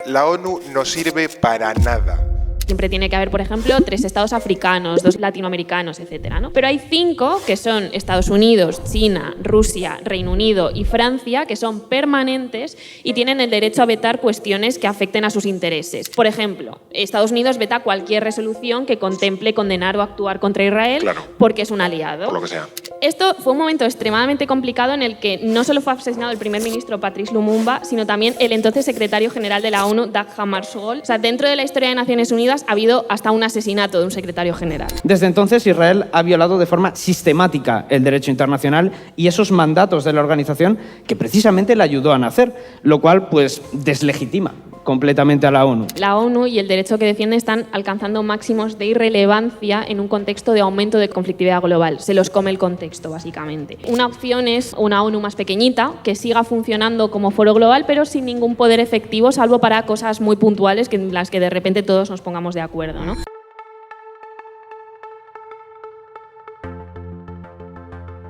La ONU no sirve para nada. Siempre tiene que haber, por ejemplo, 3 estados africanos, 2 latinoamericanos, etcétera, ¿no? Pero hay 5 que son Estados Unidos, China, Rusia, Reino Unido y Francia, que son permanentes y tienen el derecho a vetar cuestiones que afecten a sus intereses. Por ejemplo, Estados Unidos veta cualquier resolución que contemple condenar o actuar contra Israel, claro, porque es un aliado. Por lo que sea. Esto fue un momento extremadamente complicado en el que no solo fue asesinado el primer ministro Patrice Lumumba, sino también el entonces secretario general de la ONU, Dag Hammarskjöld. O sea, dentro de la historia de Naciones Unidas ha habido hasta un asesinato de un secretario general. Desde entonces, Israel ha violado de forma sistemática el derecho internacional y esos mandatos de la organización que precisamente le ayudó a nacer, lo cual pues deslegitima completamente a la ONU. La ONU y el derecho que defiende están alcanzando máximos de irrelevancia en un contexto de aumento de conflictividad global. Se los come el contexto, básicamente. Una opción es una ONU más pequeñita, que siga funcionando como foro global, pero sin ningún poder efectivo, salvo para cosas muy puntuales en las que de repente todos nos pongamos de acuerdo, ¿no?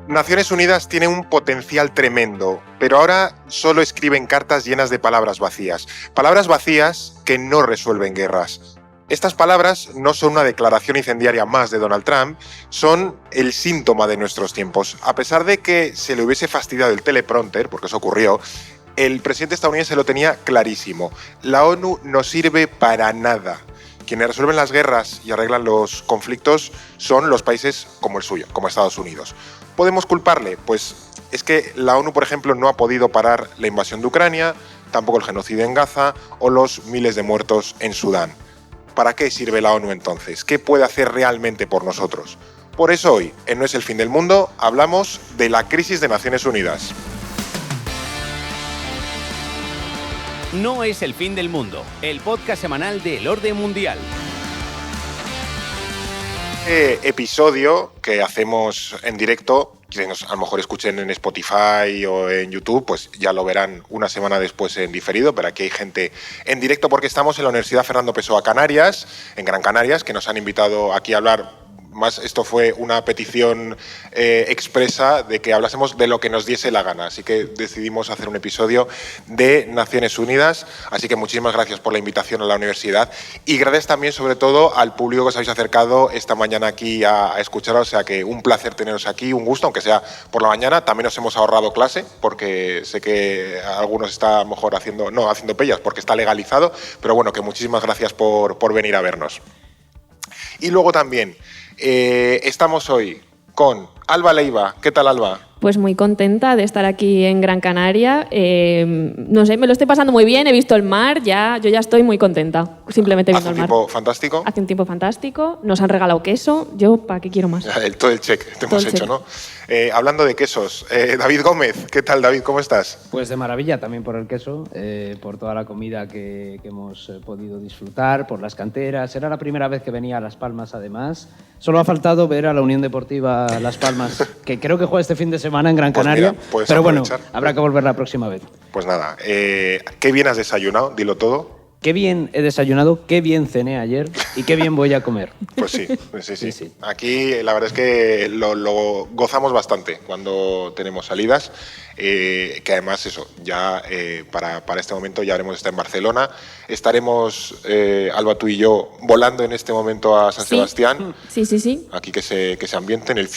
Naciones Unidas tiene un potencial tremendo, pero ahora solo escriben cartas llenas de palabras vacías. Palabras vacías que no resuelven guerras. Estas palabras no son una declaración incendiaria más de Donald Trump, son el síntoma de nuestros tiempos. A pesar de que se le hubiese fastidiado el teleprompter, porque eso ocurrió, el presidente estadounidense lo tenía clarísimo. La ONU no sirve para nada. Quienes resuelven las guerras y arreglan los conflictos son los países como el suyo, como Estados Unidos. ¿Podemos culparle? Pues es que la ONU, por ejemplo, no ha podido parar la invasión de Ucrania, tampoco el genocidio en Gaza o los miles de muertos en Sudán. ¿Para qué sirve la ONU entonces? ¿Qué puede hacer realmente por nosotros? Por eso hoy, en No es el fin del mundo, hablamos de la crisis de Naciones Unidas. No es el fin del mundo, el podcast semanal del orden mundial. Episodio que hacemos en directo, quienes a lo mejor escuchen en Spotify o en YouTube, pues ya lo verán una semana después en diferido, pero aquí hay gente en directo porque estamos en la Universidad Fernando Pessoa Canarias, en Gran Canarias, que nos han invitado aquí a hablar. Más esto fue una petición expresa de que hablásemos de lo que nos diese la gana. Así que decidimos hacer un episodio de Naciones Unidas. Así que muchísimas gracias por la invitación a la universidad. Y gracias también, sobre todo, al público que os habéis acercado esta mañana aquí a escucharos. O sea que un placer teneros aquí, un gusto, aunque sea por la mañana. También os hemos ahorrado clase, porque sé que algunos está mejor haciendo pellas, porque está legalizado. Pero bueno, que muchísimas gracias por venir a vernos. Y luego también estamos hoy con Alba Leiva. ¿Qué tal, Alba? Pues muy contenta de estar aquí en Gran Canaria. No sé, me lo estoy pasando muy bien, he visto el mar, yo ya estoy muy contenta, simplemente viendo el mar. ¿Hace un tiempo fantástico? Hace un tiempo fantástico, nos han regalado queso, yo ¿para qué quiero más? Todo el check te hemos hecho, ¿no? Hablando de quesos, David Gómez, ¿qué tal, David? ¿Cómo estás? Pues de maravilla también por el queso, por toda la comida que hemos podido disfrutar, por las canteras. Era la primera vez que venía a Las Palmas, además. Solo ha faltado ver a la Unión Deportiva Las Palmas, que creo que juega este fin de semana en Gran Canaria. Mira, pero bueno, aprovechar. habrá que volver la próxima vez. Pues nada, ¿qué bien has desayunado? Dilo todo. Qué bien he desayunado, qué bien cené ayer y qué bien voy a comer. Pues sí. Aquí la verdad es que lo gozamos bastante cuando tenemos salidas, que además eso, ya para este momento ya haremos estar en Barcelona. Estaremos, Alba, tú y yo, volando en este momento a San Sebastián. Sí. Aquí que se ambiente en el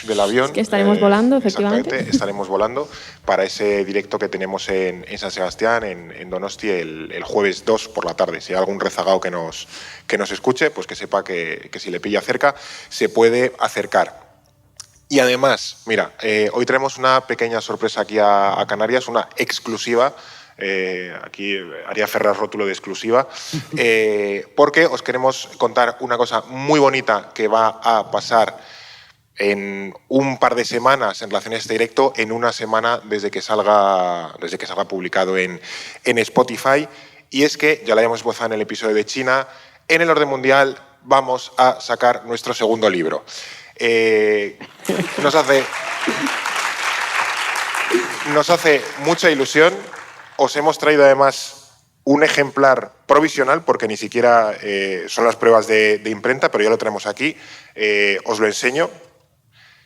del avión. Es que estaremos volando, efectivamente. Exactamente, estaremos volando para ese directo que tenemos en San Sebastián, en Donosti, el jueves 2 por la tarde. Si hay algún rezagado que nos escuche, pues que sepa que si le pilla cerca, se puede acercar. Y además, mira, hoy traemos una pequeña sorpresa aquí a Canarias, una exclusiva. Aquí haría Ferraz rótulo de exclusiva, porque os queremos contar una cosa muy bonita que va a pasar en un par de semanas en relación a este directo, en una semana desde que salga publicado en Spotify. Y es que, ya lo habíamos esbozado en el episodio de China, en el orden mundial vamos a sacar nuestro segundo libro. Nos hace mucha ilusión. Os hemos traído además un ejemplar provisional, porque ni siquiera son las pruebas de imprenta, pero ya lo tenemos aquí. Os lo enseño.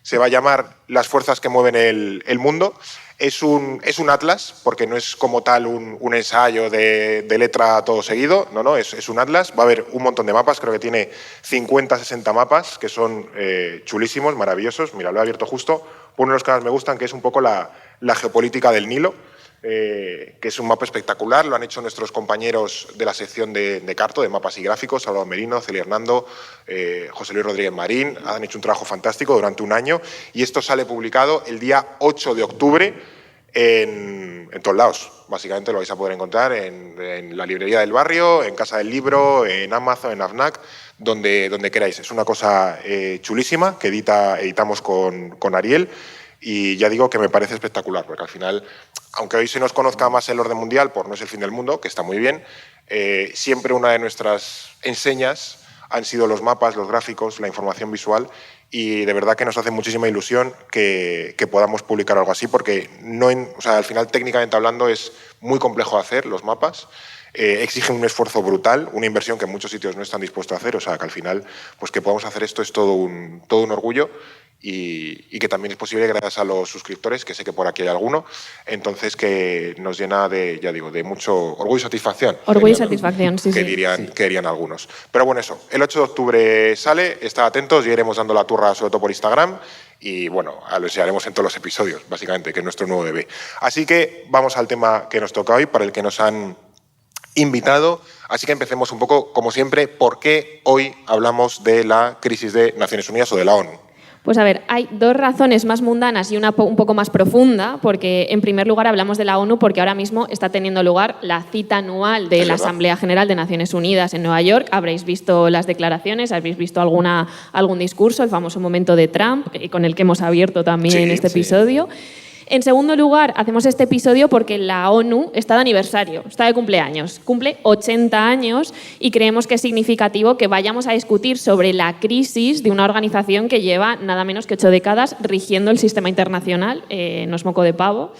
se va a llamar Las fuerzas que mueven el mundo. Es un atlas, porque no es como tal un ensayo de letra todo seguido, no, es un atlas. Va a haber un montón de mapas, creo que tiene 50, 60 mapas, que son chulísimos, maravillosos. Mira, lo he abierto justo. Uno de los que más me gustan, que es un poco la geopolítica del Nilo, que es un mapa espectacular. Lo han hecho nuestros compañeros de la sección de Carto, de mapas y gráficos, Salvador Merino, Celia Hernando, José Luis Rodríguez Marín. Han hecho un trabajo fantástico durante un año y esto sale publicado el día 8 de octubre en todos lados. Básicamente lo vais a poder encontrar en la librería del barrio, en Casa del Libro, en Amazon, en AFNAC, donde queráis. Es una cosa chulísima que editamos con Ariel. Y ya digo que me parece espectacular, porque al final, aunque hoy se nos conozca más el orden mundial por No es el fin del mundo, que está muy bien, siempre una de nuestras enseñas han sido los mapas, los gráficos, la información visual, y de verdad que nos hace muchísima ilusión que podamos publicar algo así, porque al final, técnicamente hablando, es muy complejo hacer los mapas. Exigen un esfuerzo brutal, una inversión que en muchos sitios no están dispuestos a hacer, o sea que al final pues que podamos hacer esto es todo un orgullo y que también es posible gracias a los suscriptores, que sé que por aquí hay alguno, entonces que nos llena de, ya digo, de mucho orgullo y satisfacción. Orgullo y satisfacción, sí. Que dirían algunos. Pero bueno, eso, el 8 de octubre sale, estad atentos y iremos dando la turra sobre todo por Instagram. Y bueno, lo enseñaremos en todos los episodios, básicamente, que es nuestro nuevo bebé. Así que vamos al tema que nos toca hoy, para el que nos han invitado. Así que empecemos un poco, como siempre, ¿por qué hoy hablamos de la crisis de Naciones Unidas o de la ONU? Pues a ver, hay dos razones más mundanas y una un poco más profunda, porque en primer lugar hablamos de la ONU porque ahora mismo está teniendo lugar la cita anual de la Asamblea General de Naciones Unidas en Nueva York. Habréis visto las declaraciones, habréis visto algún discurso, el famoso momento de Trump, con el que hemos abierto también este episodio. En segundo lugar, hacemos este episodio porque la ONU está de aniversario, está de cumpleaños, cumple 80 años y creemos que es significativo que vayamos a discutir sobre la crisis de una organización que lleva nada menos que 8 décadas rigiendo el sistema internacional, no es moco de pavo.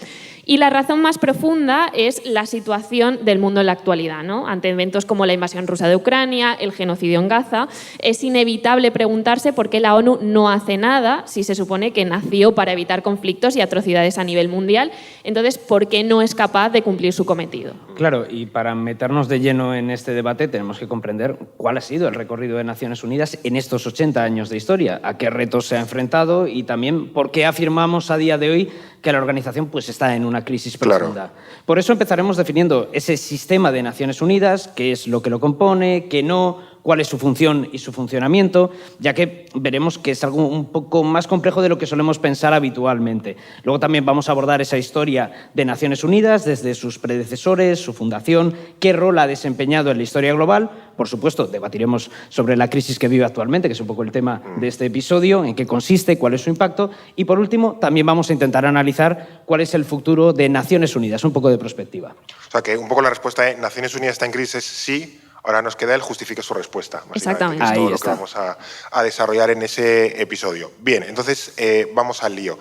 Y la razón más profunda es la situación del mundo en la actualidad, ¿no? Ante eventos como la invasión rusa de Ucrania, el genocidio en Gaza, es inevitable preguntarse por qué la ONU no hace nada si se supone que nació para evitar conflictos y atrocidades a nivel mundial. Entonces, ¿por qué no es capaz de cumplir su cometido? Claro, y para meternos de lleno en este debate tenemos que comprender cuál ha sido el recorrido de Naciones Unidas en estos 80 años de historia, a qué retos se ha enfrentado y también por qué afirmamos a día de hoy que la organización pues, está en una crisis profunda. Claro. Por eso empezaremos definiendo ese sistema de Naciones Unidas, qué es lo que lo compone, qué no, cuál es su función y su funcionamiento, ya que veremos que es algo un poco más complejo de lo que solemos pensar habitualmente. Luego también vamos a abordar esa historia de Naciones Unidas, desde sus predecesores, su fundación, qué rol ha desempeñado en la historia global. Por supuesto, debatiremos sobre la crisis que vive actualmente, que es un poco el tema de este episodio, en qué consiste, cuál es su impacto. Y por último, también vamos a intentar analizar cuál es el futuro de Naciones Unidas, un poco de perspectiva. O sea, que un poco la respuesta es Naciones Unidas está en crisis, sí. Ahora nos queda el justifique su respuesta. Exactamente. Es todo lo que vamos a desarrollar en ese episodio. Bien, entonces vamos al lío.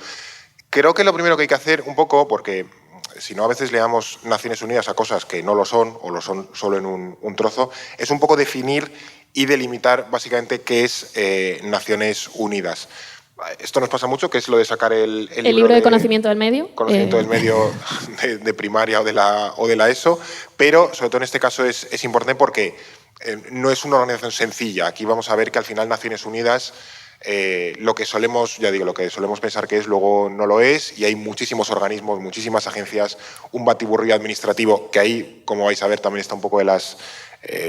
Creo que lo primero que hay que hacer un poco, porque si no a veces le damos Naciones Unidas a cosas que no lo son o lo son solo en un trozo, es un poco definir y delimitar básicamente qué es Naciones Unidas. Esto nos pasa mucho, que es lo de sacar el libro de conocimiento del medio. Conocimiento del medio de primaria o de la ESO, pero sobre todo en este caso es importante porque no es una organización sencilla. Aquí vamos a ver que al final Naciones Unidas, lo que solemos pensar que es, luego no lo es, y hay muchísimos organismos, muchísimas agencias, un batiburrillo administrativo, que ahí, como vais a ver, también está un poco de las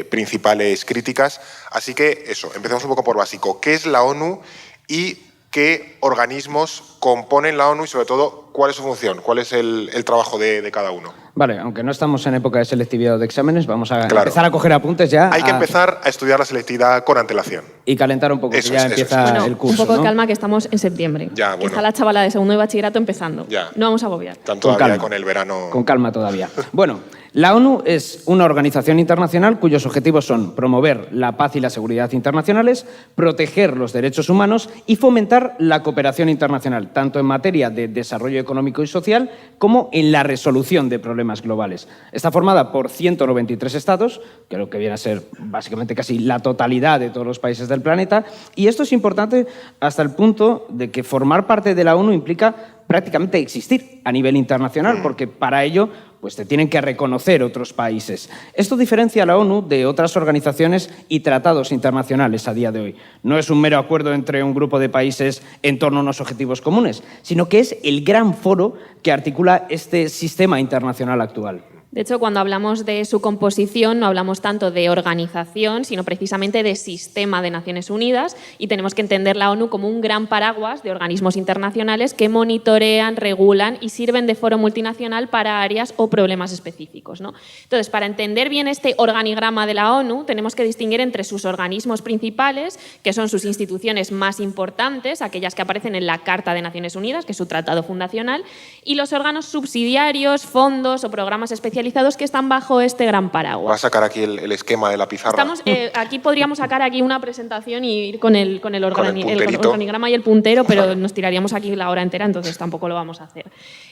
principales críticas. Así que eso, empecemos un poco por básico. ¿Qué es la ONU y qué organismos componen la ONU y, sobre todo, cuál es su función, cuál es el trabajo de cada uno? Vale, aunque no estamos en época de selectividad de exámenes, vamos a empezar a coger apuntes ya. Hay que empezar a estudiar la selectividad con antelación. Y calentar un poco, que ya empieza el curso. Un poco de calma, que estamos en septiembre. Ya, bueno. Está la chavala de segundo de bachillerato empezando. Ya. No vamos a agobiar. Están todavía con el verano. Con calma todavía. Bueno, la ONU es una organización internacional cuyos objetivos son promover la paz y la seguridad internacionales, proteger los derechos humanos y fomentar la cooperación internacional, tanto en materia de desarrollo económico y social como en la resolución de problemas globales. Está formada por 193 estados, que lo que viene a ser básicamente casi la totalidad de todos los países del planeta, y esto es importante hasta el punto de que formar parte de la ONU implica prácticamente existir a nivel internacional, porque para ello pues te tienen que reconocer otros países. Esto diferencia a la ONU de otras organizaciones y tratados internacionales a día de hoy. No es un mero acuerdo entre un grupo de países en torno a unos objetivos comunes, sino que es el gran foro que articula este sistema internacional actual. De hecho, cuando hablamos de su composición, no hablamos tanto de organización, sino precisamente de sistema de Naciones Unidas, y tenemos que entender la ONU como un gran paraguas de organismos internacionales que monitorean, regulan y sirven de foro multinacional para áreas o problemas específicos, ¿no? Entonces, para entender bien este organigrama de la ONU, tenemos que distinguir entre sus organismos principales, que son sus instituciones más importantes, aquellas que aparecen en la Carta de Naciones Unidas, que es su tratado fundacional, y los órganos subsidiarios, fondos o programas especializados que están bajo este gran paraguas. Va a sacar aquí el esquema de la pizarra. Aquí podríamos sacar aquí una presentación y ir con el organigrama y el puntero, pero nos tiraríamos aquí la hora entera, entonces tampoco lo vamos a hacer.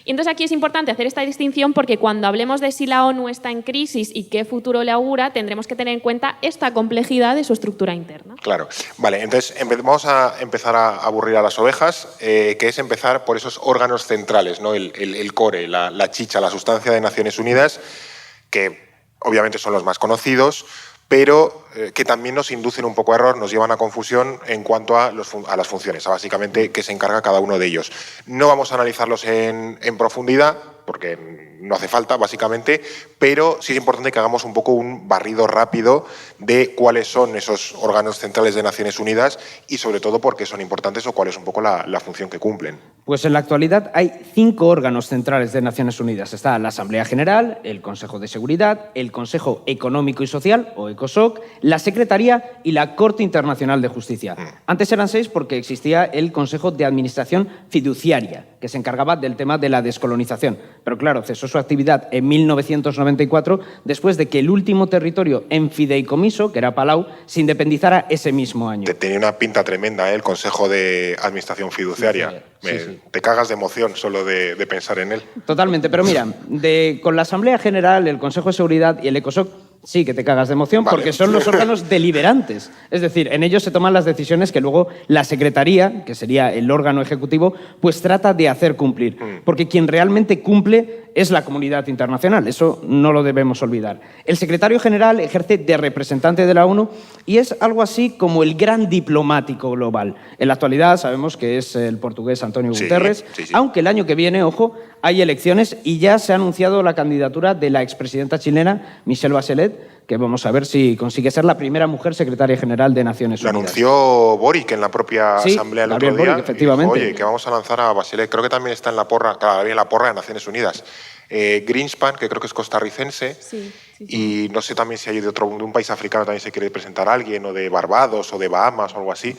Y entonces aquí es importante hacer esta distinción porque cuando hablemos de si la ONU está en crisis y qué futuro le augura, tendremos que tener en cuenta esta complejidad de su estructura interna. Claro. Vale, entonces vamos a empezar a aburrir a las ovejas, que es empezar por esos órganos centrales, ¿no? El core, la chicha, la sustancia de Naciones Unidas, que obviamente son los más conocidos, pero que también nos inducen un poco a error, nos llevan a confusión en cuanto a las funciones, a básicamente qué se encarga cada uno de ellos. No vamos a analizarlos en profundidad, porque no hace falta, básicamente, pero sí es importante que hagamos un poco un barrido rápido de cuáles son esos órganos centrales de Naciones Unidas y, sobre todo, por qué son importantes o cuál es un poco la función que cumplen. Pues en la actualidad hay 5 órganos centrales de Naciones Unidas. Está la Asamblea General, el Consejo de Seguridad, el Consejo Económico y Social, o ECOSOC, la Secretaría y la Corte Internacional de Justicia. Antes eran 6 porque existía el Consejo de Administración Fiduciaria, que se encargaba del tema de la descolonización. Pero claro, cesó su actividad en 1994 después de que el último territorio en fideicomiso, que era Palau, se independizara ese mismo año. Tenía una pinta tremenda, ¿eh? El Consejo de Administración Fiduciaria. Sí. Te cagas de emoción solo de pensar en él. Totalmente, pero mira, con la Asamblea General, el Consejo de Seguridad y el ECOSOC sí que te cagas de emoción, vale, porque son los órganos deliberantes. Es decir, en ellos se toman las decisiones que luego la Secretaría, que sería el órgano ejecutivo, pues trata de hacer cumplir. Porque quien realmente cumple es la comunidad internacional. Eso no lo debemos olvidar. El secretario general ejerce de representante de la ONU y es algo así como el gran diplomático global. En la actualidad sabemos que es el portugués António Guterres, sí. Aunque el año que viene, ojo, hay elecciones y ya se ha anunciado la candidatura de la expresidenta chilena, Michelle Bachelet, que vamos a ver si consigue ser la primera mujer secretaria general de Naciones Unidas. Lo anunció Boric en la propia asamblea el otro día. Boric, efectivamente. Dijo, oye, que vamos a lanzar a Bachelet. Creo que también está en la porra, claro, en la porra de Naciones Unidas. Greenspan, que creo que es costarricense, sí. Y no sé también si hay de un país africano también se quiere presentar a alguien, o de Barbados, o de Bahamas, o algo así.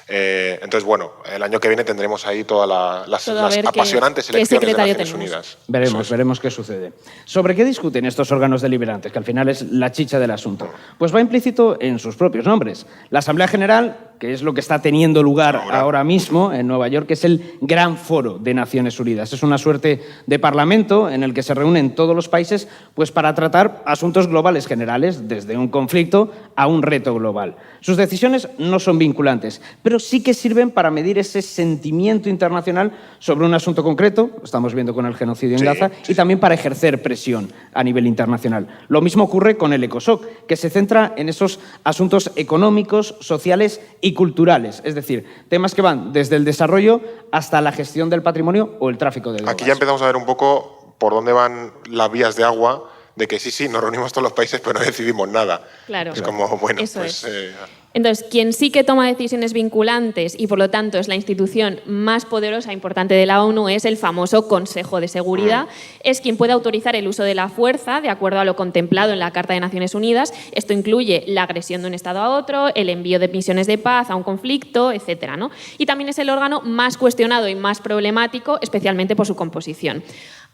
Entonces, bueno, el año que viene tendremos ahí todas las apasionantes elecciones de Naciones Unidas. Veremos qué sucede. ¿Sobre qué discuten estos órganos deliberantes? Que al final es la chicha del asunto. Pues va implícito en sus propios nombres. La Asamblea General, que es lo que está teniendo lugar ahora mismo en Nueva York, que es el gran foro de Naciones Unidas. Es una suerte de parlamento en el que se reúnen todos los países pues para tratar asuntos globales generales, desde un conflicto a un reto global. Sus decisiones no son vinculantes, pero sí que sirven para medir ese sentimiento internacional sobre un asunto concreto, lo estamos viendo con el genocidio en Gaza, y también para ejercer presión a nivel internacional. Lo mismo ocurre con el ECOSOC, que se centra en esos asuntos económicos, sociales y culturales, es decir, temas que van desde el desarrollo hasta la gestión del patrimonio o el tráfico de drogas. Aquí ya empezamos a ver un poco por dónde van las vías de agua, de que sí, nos reunimos todos los países, pero no decidimos nada. Claro. Es como, bueno, eso pues... es. Entonces, quien sí que toma decisiones vinculantes y, por lo tanto, es la institución más poderosa e importante de la ONU es el famoso Consejo de Seguridad. Es quien puede autorizar el uso de la fuerza, de acuerdo a lo contemplado en la Carta de Naciones Unidas. Esto incluye la agresión de un Estado a otro, el envío de misiones de paz a un conflicto, etcétera, ¿no? Y también es el órgano más cuestionado y más problemático, especialmente por su composición.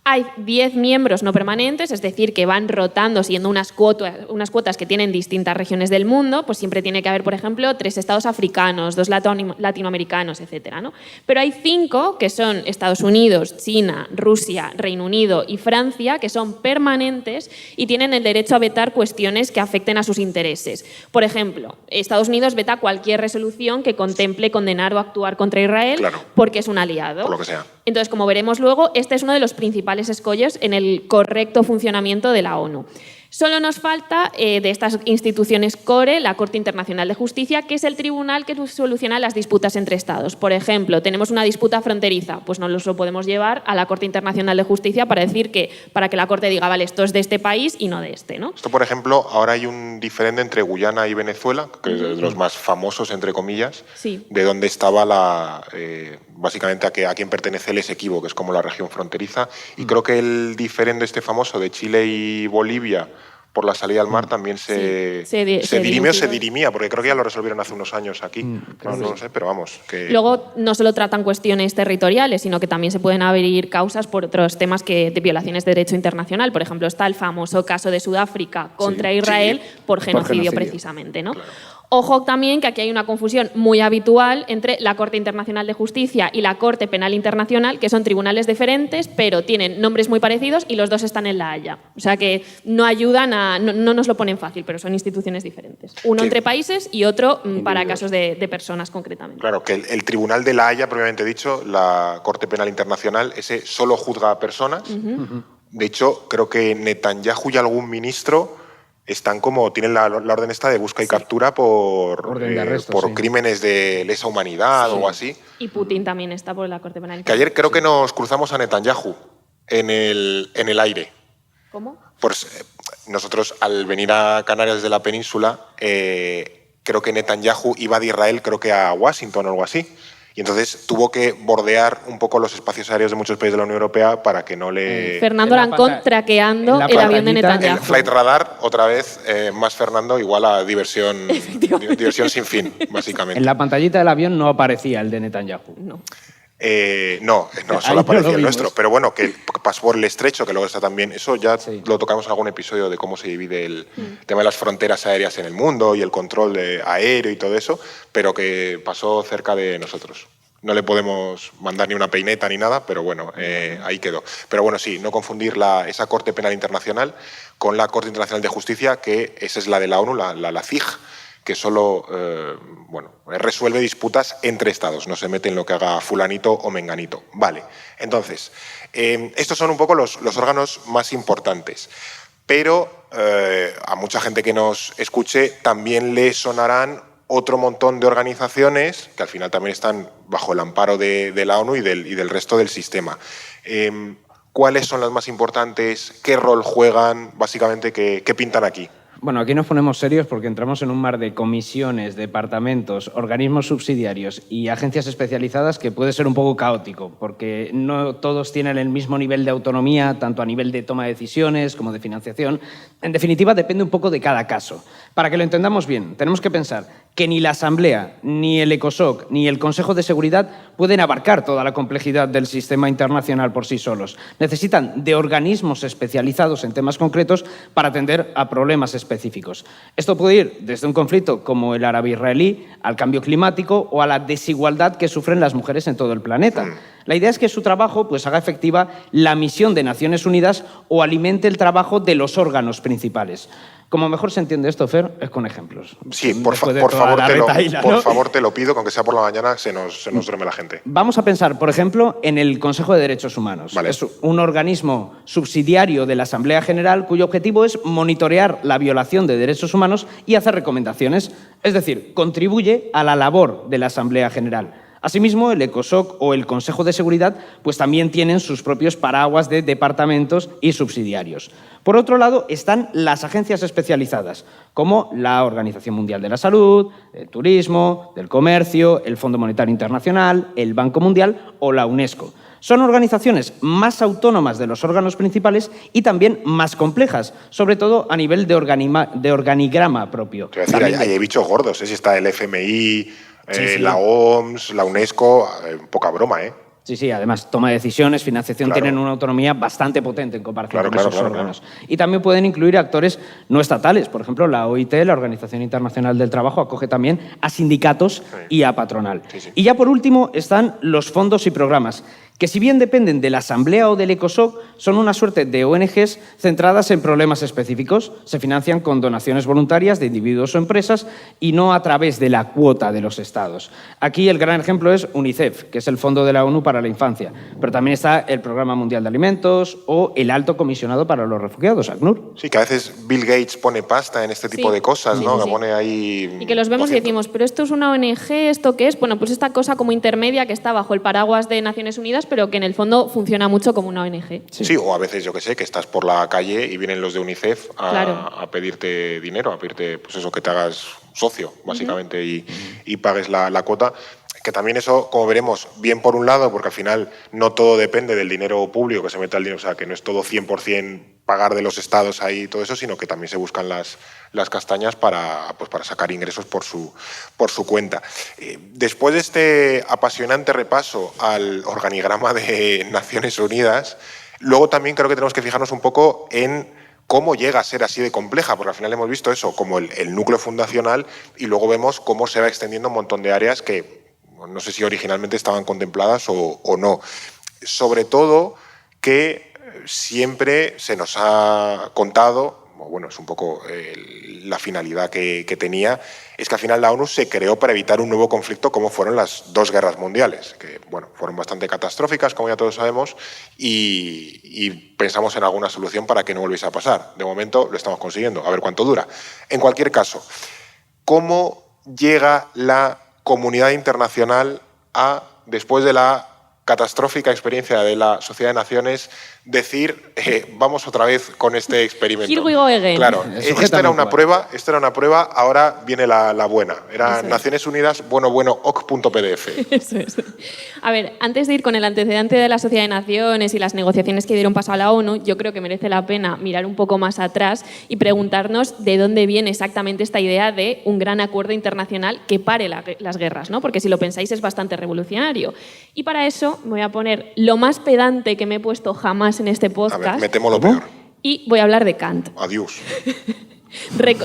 Hay 10 miembros no permanentes, es decir, que van rotando siguiendo unas cuotas que tienen distintas regiones del mundo. Pues siempre tiene que haber, por ejemplo, 3 estados africanos, 2 latinoamericanos, etcétera, ¿no? Pero hay 5 que son Estados Unidos, China, Rusia, Reino Unido y Francia, que son permanentes y tienen el derecho a vetar cuestiones que afecten a sus intereses. Por ejemplo, Estados Unidos veta cualquier resolución que contemple condenar o actuar contra Israel, claro, porque es un aliado. por lo que sea. Entonces, como veremos luego, este es uno de los principales escollos en el correcto funcionamiento de la ONU. Solo nos falta de estas instituciones core la Corte Internacional de Justicia, que es el tribunal que soluciona las disputas entre Estados. Por ejemplo, tenemos una disputa fronteriza, pues no lo podemos llevar a la Corte Internacional de Justicia para que la Corte diga, vale, esto es de este país y no de este, ¿no? Esto, por ejemplo, ahora hay un diferendo entre Guyana y Venezuela, que es de los más famosos, entre comillas, sí, de donde estaba básicamente a quien pertenece el Esequibo, que es como la región fronteriza. Y creo que el diferendo famoso de Chile y Bolivia por la salida al mar también se dirimió o se dirimía, porque creo que ya lo resolvieron hace unos años aquí. No lo sé, pero vamos. Que... Luego, no solo tratan cuestiones territoriales, sino que también se pueden abrir causas por otros temas de violaciones de derecho internacional. Por ejemplo, está el famoso caso de Sudáfrica contra Israel por genocidio, precisamente, ¿no? Claro. Ojo también que aquí hay una confusión muy habitual entre la Corte Internacional de Justicia y la Corte Penal Internacional, que son tribunales diferentes, pero tienen nombres muy parecidos y los dos están en La Haya. O sea que no ayudan no nos lo ponen fácil, pero son instituciones diferentes. Uno entre países y otro para casos de personas concretamente. Claro, que el Tribunal de La Haya, propiamente dicho, la Corte Penal Internacional, ese solo juzga a personas. De hecho, creo que Netanyahu y algún ministro tienen la orden esta de busca y captura por crímenes de lesa humanidad o algo así. Y Putin también está por la Corte Penal Internacional. Que ayer creo que nos cruzamos a Netanyahu en el aire. ¿Cómo? Pues nosotros, al venir a Canarias desde la península, creo que Netanyahu iba de Israel, creo que a Washington o algo así. Y entonces tuvo que bordear un poco los espacios aéreos de muchos países de la Unión Europea para que no le... Fernando Arancón traqueando el avión de Netanyahu. El Flight Radar, otra vez, más Fernando, igual a diversión sin fin, básicamente. En la pantallita del avión no aparecía el de Netanyahu. No. No, solo aparecía el nuestro. Pero bueno, que pasó por el estrecho, que luego está también... Eso ya lo tocamos en algún episodio de cómo se divide el tema de las fronteras aéreas en el mundo y el control aéreo y todo eso, pero que pasó cerca de nosotros. No le podemos mandar ni una peineta ni nada, pero bueno, ahí quedó. Pero bueno, sí, no confundir esa Corte Penal Internacional con la Corte Internacional de Justicia, que esa es la de la ONU, la CIG, que solo resuelve disputas entre estados, no se mete en lo que haga fulanito o menganito. Vale, entonces, estos son un poco los órganos más importantes, pero a mucha gente que nos escuche también le sonarán otro montón de organizaciones que al final también están bajo el amparo de la ONU y del resto del sistema. ¿Cuáles son las más importantes? ¿Qué rol juegan? Básicamente, ¿qué pintan aquí? Bueno, aquí nos ponemos serios porque entramos en un mar de comisiones, departamentos, organismos subsidiarios y agencias especializadas que puede ser un poco caótico, porque no todos tienen el mismo nivel de autonomía, tanto a nivel de toma de decisiones como de financiación. En definitiva, depende un poco de cada caso. Para que lo entendamos bien, tenemos que pensar que ni la Asamblea, ni el ECOSOC, ni el Consejo de Seguridad pueden abarcar toda la complejidad del sistema internacional por sí solos. Necesitan de organismos especializados en temas concretos para atender a problemas específicos. Esto puede ir desde un conflicto como el árabe-israelí, al cambio climático o a la desigualdad que sufren las mujeres en todo el planeta. La idea es que su trabajo haga efectiva la misión de Naciones Unidas o alimente el trabajo de los órganos principales. Como mejor se entiende esto, Fer, es con ejemplos. Sí, por favor te lo pido, que aunque sea por la mañana se nos duerme la gente. Vamos a pensar, por ejemplo, en el Consejo de Derechos Humanos. Vale. Es un organismo subsidiario de la Asamblea General cuyo objetivo es monitorear la violación de derechos humanos y hacer recomendaciones. Es decir, contribuye a la labor de la Asamblea General. Asimismo, el ECOSOC o el Consejo de Seguridad también tienen sus propios paraguas de departamentos y subsidiarios. Por otro lado, están las agencias especializadas, como la Organización Mundial de la Salud, el Turismo, del Comercio, el Fondo Monetario Internacional, el Banco Mundial o la UNESCO. Son organizaciones más autónomas de los órganos principales y también más complejas, sobre todo a nivel de organigrama propio. Te voy a decir, hay bichos gordos, si está el FMI... la OMS, la UNESCO, poca broma, ¿eh? Sí, además, toma de decisiones, financiación, Claro. tienen una autonomía bastante potente en comparación con esos Claro. órganos. Y también pueden incluir actores no estatales. Por ejemplo, la OIT, la Organización Internacional del Trabajo, acoge también a sindicatos y a patronal. Sí. Y ya por último están los fondos y programas, que si bien dependen de la Asamblea o del ECOSOC, son una suerte de ONGs centradas en problemas específicos. Se financian con donaciones voluntarias de individuos o empresas y no a través de la cuota de los estados. Aquí el gran ejemplo es UNICEF, que es el Fondo de la ONU para la Infancia, pero también está el Programa Mundial de Alimentos o el Alto Comisionado para los Refugiados, ACNUR. Sí, que a veces Bill Gates pone pasta en este tipo Sí, de cosas, sí, ¿no? sí, Que sí. pone ahí... Y que los vemos y 200. decimos, pero esto es una ONG, ¿esto qué es? Bueno, pues esta cosa como intermedia que está bajo el paraguas de Naciones Unidas, pero que en el fondo funciona mucho como una ONG. Sí, o a veces, yo que sé, que estás por la calle y vienen los de UNICEF Claro. a pedirte dinero, a pedirte, pues eso, que te hagas socio, básicamente, y pagues la cuota. Que también eso, como veremos, bien por un lado, porque al final no todo depende del dinero público que se mete al dinero, o sea, que no es todo 100% pagar de los estados ahí y todo eso, sino que también se buscan las castañas para sacar ingresos por su cuenta. Después de este apasionante repaso al organigrama de Naciones Unidas, luego también creo que tenemos que fijarnos un poco en cómo llega a ser así de compleja, porque al final hemos visto eso como el núcleo fundacional y luego vemos cómo se va extendiendo un montón de áreas que no sé si originalmente estaban contempladas o no. Sobre todo que siempre se nos ha contado, bueno, es un poco la finalidad que tenía, es que al final la ONU se creó para evitar un nuevo conflicto como fueron las dos guerras mundiales, que bueno, fueron bastante catastróficas, como ya todos sabemos, y pensamos en alguna solución para que no volviese a pasar. De momento lo estamos consiguiendo, a ver cuánto dura. En cualquier caso, ¿cómo llega la comunidad internacional a, después de la catastrófica experiencia de la Sociedad de Naciones, decir vamos otra vez con este experimento? Here we go again. Claro, Sujétame esta era un una cuadro. prueba, ahora viene la buena. Era Eso es. Naciones Unidas, oc.pdf. Eso es. A ver, antes de ir con el antecedente de la Sociedad de Naciones y las negociaciones que dieron paso a la ONU, yo creo que merece la pena mirar un poco más atrás y preguntarnos de dónde viene exactamente esta idea de un gran acuerdo internacional que pare las guerras, ¿no? Porque si lo pensáis es bastante revolucionario. Y para eso me voy a poner lo más pedante que me he puesto jamás en este A ver, podcast me temo lo ¿Cómo? peor. y voy a hablar de Kant. Adiós.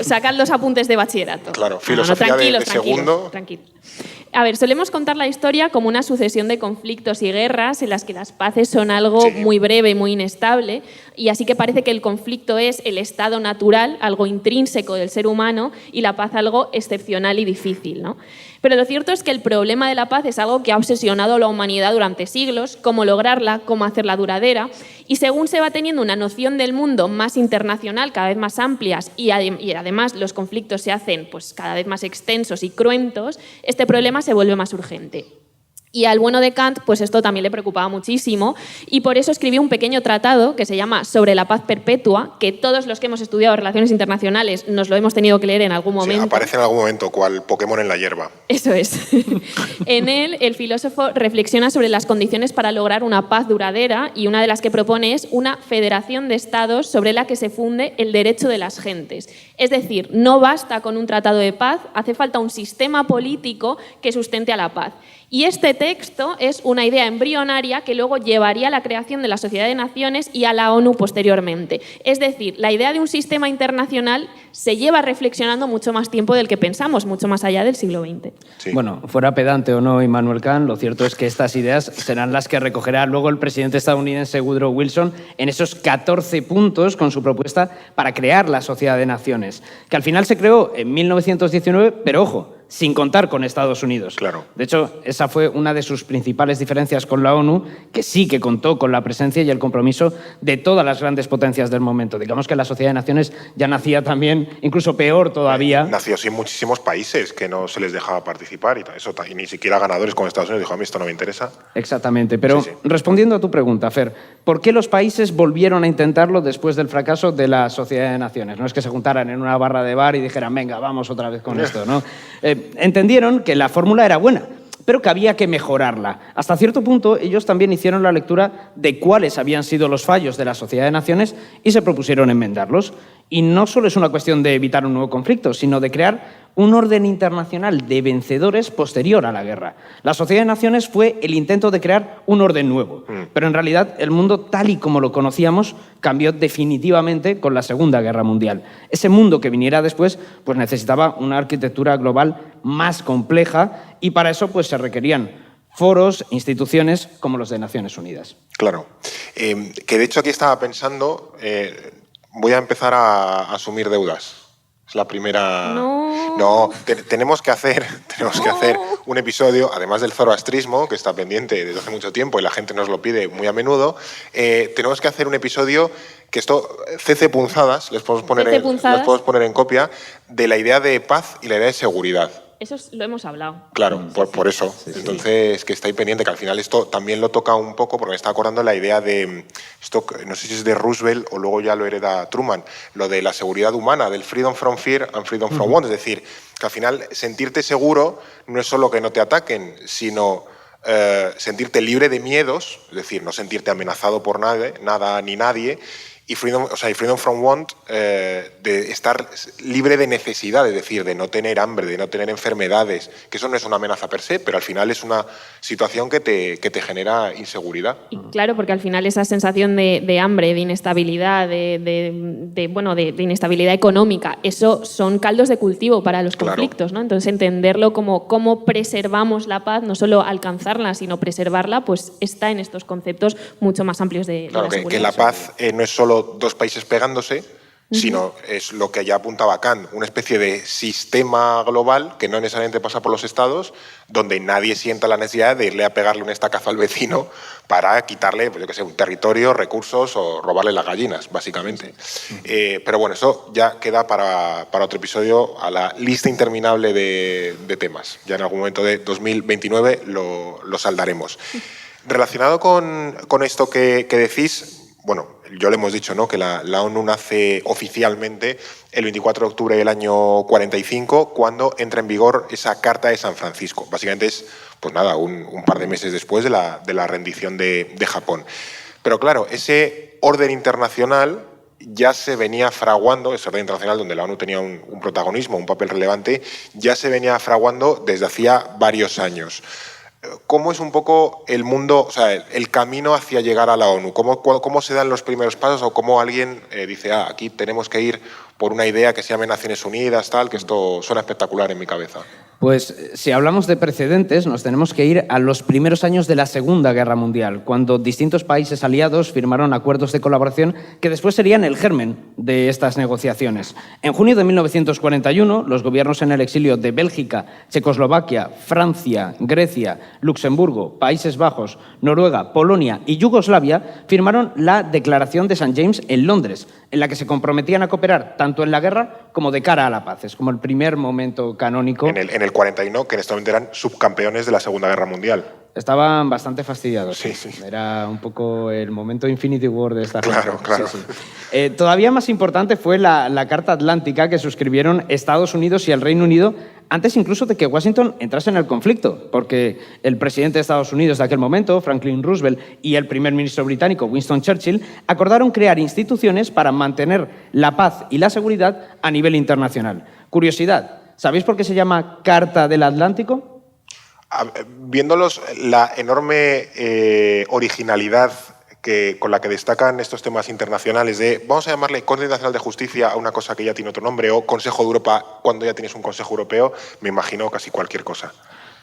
Sacad los apuntes de bachillerato. Claro, filosofía de segundo. Tranquilos. A ver, solemos contar la historia como una sucesión de conflictos y guerras en las que las paces son algo Sí. muy breve y muy inestable, y así que parece que el conflicto es el estado natural, algo intrínseco del ser humano, y la paz algo excepcional y difícil, ¿no? Pero lo cierto es que el problema de la paz es algo que ha obsesionado a la humanidad durante siglos, cómo lograrla, cómo hacerla duradera, y según se va teniendo una noción del mundo más internacional, cada vez más amplias, y además los conflictos se hacen pues, cada vez más extensos y cruentos, este problema se vuelve más urgente. Y al bueno de Kant, pues esto también le preocupaba muchísimo, y por eso escribió un pequeño tratado que se llama Sobre la paz perpetua, que todos los que hemos estudiado relaciones internacionales nos lo hemos tenido que leer en algún Sí, momento. aparece en algún momento, cual Pokémon en la hierba. Eso es. En él, el filósofo reflexiona sobre las condiciones para lograr una paz duradera, y una de las que propone es una federación de estados sobre la que se funde el derecho de las gentes. Es decir, no basta con un tratado de paz, hace falta un sistema político que sustente a la paz. Y este texto es una idea embrionaria que luego llevaría a la creación de la Sociedad de Naciones y a la ONU posteriormente. Es decir, la idea de un sistema internacional se lleva reflexionando mucho más tiempo del que pensamos, mucho más allá del siglo XX. Sí. Bueno, fuera pedante o no Immanuel Kant, lo cierto es que estas ideas serán las que recogerá luego el presidente estadounidense Woodrow Wilson en esos 14 puntos con su propuesta para crear la Sociedad de Naciones, que al final se creó en 1919, pero ojo, sin contar con Estados Unidos. Claro. De hecho, esa fue una de sus principales diferencias con la ONU, que sí que contó con la presencia y el compromiso de todas las grandes potencias del momento. Digamos que la Sociedad de Naciones ya nacía también, incluso peor todavía. Nació sin muchísimos países que no se les dejaba participar y ni siquiera ganadores como Estados Unidos. Dijo, a mí esto no me interesa. Exactamente, pero Sí. respondiendo a tu pregunta, Fer, ¿por qué los países volvieron a intentarlo después del fracaso de la Sociedad de Naciones? No es que se juntaran en una barra de bar y dijeran, venga, vamos otra vez con esto, ¿no? Entendieron que la fórmula era buena, pero que había que mejorarla. Hasta cierto punto, ellos también hicieron la lectura de cuáles habían sido los fallos de la Sociedad de Naciones y se propusieron enmendarlos. Y no solo es una cuestión de evitar un nuevo conflicto, sino de crear un orden internacional de vencedores posterior a la guerra. La Sociedad de Naciones fue el intento de crear un orden nuevo, pero en realidad el mundo tal y como lo conocíamos cambió definitivamente con la Segunda Guerra Mundial. Ese mundo que viniera después pues necesitaba una arquitectura global más compleja y para eso pues se requerían foros, instituciones como los de Naciones Unidas. Claro. Que de hecho aquí estaba pensando, voy a empezar a asumir deudas. Es la primera... No, tenemos que hacer un episodio, además del zoroastrismo, que está pendiente desde hace mucho tiempo y la gente nos lo pide muy a menudo, tenemos que hacer un episodio que esto, CC Punzadas, les podemos poner en copia, de la idea de paz y la idea de seguridad. Eso lo hemos hablado. Claro, por eso. Sí. Entonces, que estáis pendiente, que al final esto también lo toca un poco, porque me está acordando la idea de, esto no sé si es de Roosevelt o luego ya lo hereda Truman, lo de la seguridad humana, del freedom from fear and freedom from want. Es decir, que al final sentirte seguro no es solo que no te ataquen, sino sentirte libre de miedos, es decir, no sentirte amenazado por nada ni nadie, y freedom from want, de estar libre de necesidad, es decir, de no tener hambre, de no tener enfermedades, que eso no es una amenaza per se, pero al final es una situación que te genera inseguridad. Y claro, porque al final esa sensación de hambre, de inestabilidad, de inestabilidad económica, eso son caldos de cultivo para los conflictos, ¿no? Entonces entenderlo como cómo preservamos la paz, no solo alcanzarla, sino preservarla, pues está en estos conceptos mucho más amplios de la seguridad. Que la paz no es solo dos países pegándose, sino es lo que ya apuntaba Kant, una especie de sistema global que no necesariamente pasa por los estados, donde nadie sienta la necesidad de irle a pegarle un estacazo al vecino para quitarle, pues yo qué sé, un territorio, recursos o robarle las gallinas, básicamente. Pero bueno, eso ya queda para otro episodio, a la lista interminable de temas. Ya en algún momento de 2029 lo saldaremos. Relacionado con esto que decís, bueno, yo le hemos dicho, ¿no?, que la ONU nace oficialmente el 24 de octubre del año 45, cuando entra en vigor esa Carta de San Francisco. Básicamente es, pues nada, un par de meses después de la rendición de Japón. Pero claro, ese orden internacional ya se venía fraguando, ese orden internacional donde la ONU tenía un protagonismo, un papel relevante, ya se venía fraguando desde hacía varios años. ¿Cómo es un poco el mundo, o sea, el camino hacia llegar a la ONU? ¿Cómo se dan los primeros pasos o cómo alguien dice, aquí tenemos que ir por una idea que se llame Naciones Unidas, tal, que esto suena espectacular en mi cabeza? Pues si hablamos de precedentes, nos tenemos que ir a los primeros años de la Segunda Guerra Mundial, cuando distintos países aliados firmaron acuerdos de colaboración que después serían el germen de estas negociaciones. En junio de 1941, los gobiernos en el exilio de Bélgica, Checoslovaquia, Francia, Grecia, Luxemburgo, Países Bajos, Noruega, Polonia y Yugoslavia firmaron la Declaración de St. James en Londres, en la que se comprometían a cooperar tanto en la guerra como de cara a la paz. Es como el primer momento canónico. En el 41, que en este momento eran subcampeones de la Segunda Guerra Mundial. Estaban bastante fastidiados. Sí. Era un poco el momento Infinity War de esta gente. Claro. Sí. Todavía más importante fue la Carta Atlántica que suscribieron Estados Unidos y el Reino Unido antes incluso de que Washington entrase en el conflicto, porque el presidente de Estados Unidos de aquel momento, Franklin Roosevelt, y el primer ministro británico, Winston Churchill, acordaron crear instituciones para mantener la paz y la seguridad a nivel internacional. Curiosidad, ¿sabéis por qué se llama Carta del Atlántico? Viéndolos, la enorme originalidad con la que destacan estos temas internacionales de, vamos a llamarle Corte Internacional de Justicia a una cosa que ya tiene otro nombre, o Consejo de Europa cuando ya tienes un Consejo Europeo, me imagino casi cualquier cosa.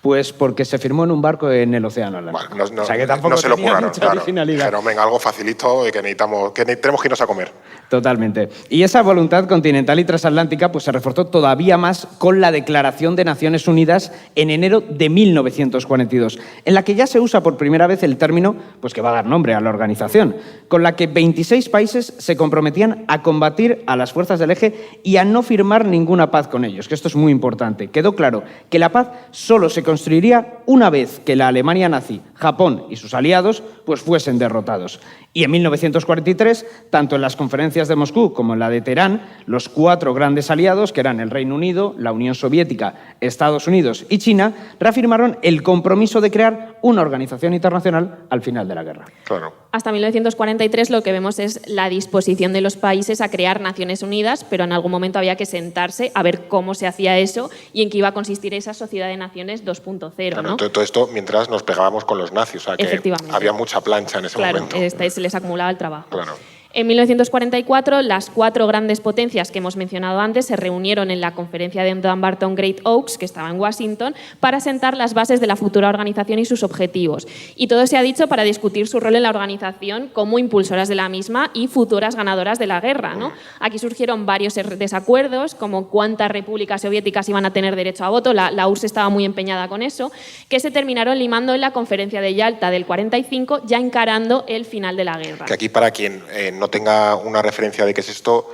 Pues porque se firmó en un barco en el Océano Atlántico. Bueno, o sea que tampoco no se lo curraron, mucha originalidad. Pero venga, algo facilito que tenemos que irnos a comer. Totalmente. Y esa voluntad continental y transatlántica pues, se reforzó todavía más con la Declaración de Naciones Unidas en enero de 1942, en la que ya se usa por primera vez el término pues, que va a dar nombre a la organización, con la que 26 países se comprometían a combatir a las fuerzas del eje y a no firmar ninguna paz con ellos, que esto es muy importante. Quedó claro que la paz solo se construiría una vez que la Alemania nazi, Japón y sus aliados pues fuesen derrotados. Y en 1943, tanto en las conferencias de Moscú como en la de Teherán, los 4 grandes aliados, que eran el Reino Unido, la Unión Soviética, Estados Unidos y China, reafirmaron el compromiso de crear una organización internacional al final de la guerra. Claro. Hasta 1943 lo que vemos es la disposición de los países a crear Naciones Unidas, pero en algún momento había que sentarse a ver cómo se hacía eso y en qué iba a consistir esa sociedad de naciones 2.0. Claro, ¿no? todo esto mientras nos pegábamos con los nazis, o sea que había mucha plancha en ese momento. Claro, se les acumulaba el trabajo. Claro. En 1944, las 4 grandes potencias que hemos mencionado antes se reunieron en la conferencia de Dumbarton Great Oaks, que estaba en Washington, para sentar las bases de la futura organización y sus objetivos. Y todo se ha dicho para discutir su rol en la organización como impulsoras de la misma y futuras ganadoras de la guerra, ¿no? Aquí surgieron varios desacuerdos, como cuántas repúblicas soviéticas iban a tener derecho a voto, la URSS estaba muy empeñada con eso, que se terminaron limando en la conferencia de Yalta del 45, ya encarando el final de la guerra. Que aquí, para quien no tenga una referencia de qué es esto,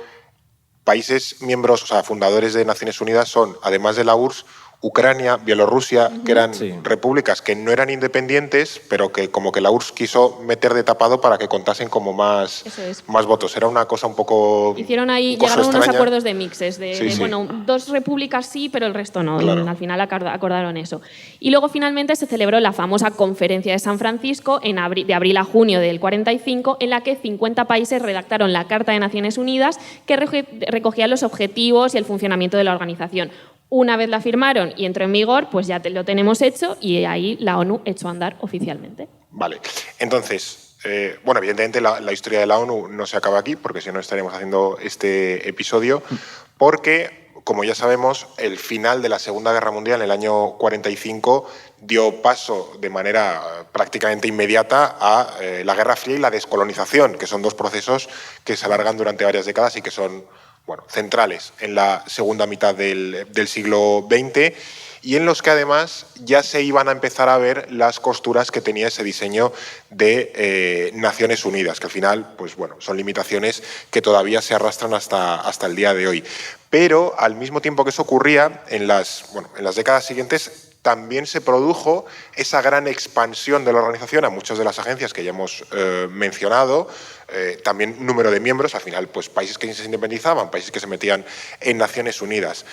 países miembros, o sea, fundadores de Naciones Unidas son, además de la URSS, Ucrania, Bielorrusia, que eran repúblicas que no eran independientes, pero que como que la URSS quiso meter de tapado para que contasen como más votos. Era una cosa un poco Hicieron ahí, llegaron unos acuerdos de mixes, bueno, 2 repúblicas sí, pero el resto no. Claro. Al final acordaron eso. Y luego finalmente se celebró la famosa Conferencia de San Francisco de abril a junio del 45, en la que 50 países redactaron la Carta de Naciones Unidas que recogía los objetivos y el funcionamiento de la organización. Una vez la firmaron y entró en vigor, pues ya lo tenemos hecho y ahí la ONU echó a andar oficialmente. Vale. Entonces, bueno, evidentemente la historia de la ONU no se acaba aquí, porque si no estaríamos haciendo este episodio, porque, como ya sabemos, el final de la Segunda Guerra Mundial en el año 45 dio paso de manera prácticamente inmediata a la Guerra Fría y la descolonización, que son 2 procesos que se alargan durante varias décadas y que son centrales en la segunda mitad del siglo XX y en los que además ya se iban a empezar a ver las costuras que tenía ese diseño de Naciones Unidas, que al final son limitaciones que todavía se arrastran hasta el día de hoy. Pero al mismo tiempo que eso ocurría, en las décadas siguientes también se produjo esa gran expansión de la organización a muchas de las agencias que ya hemos mencionado, también número de miembros, al final países que se independizaban, países que se metían en Naciones Unidas.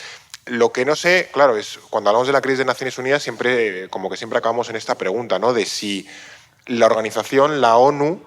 Lo que no sé, claro, es cuando hablamos de la crisis de Naciones Unidas siempre acabamos en esta pregunta, ¿no? De si la organización, la ONU,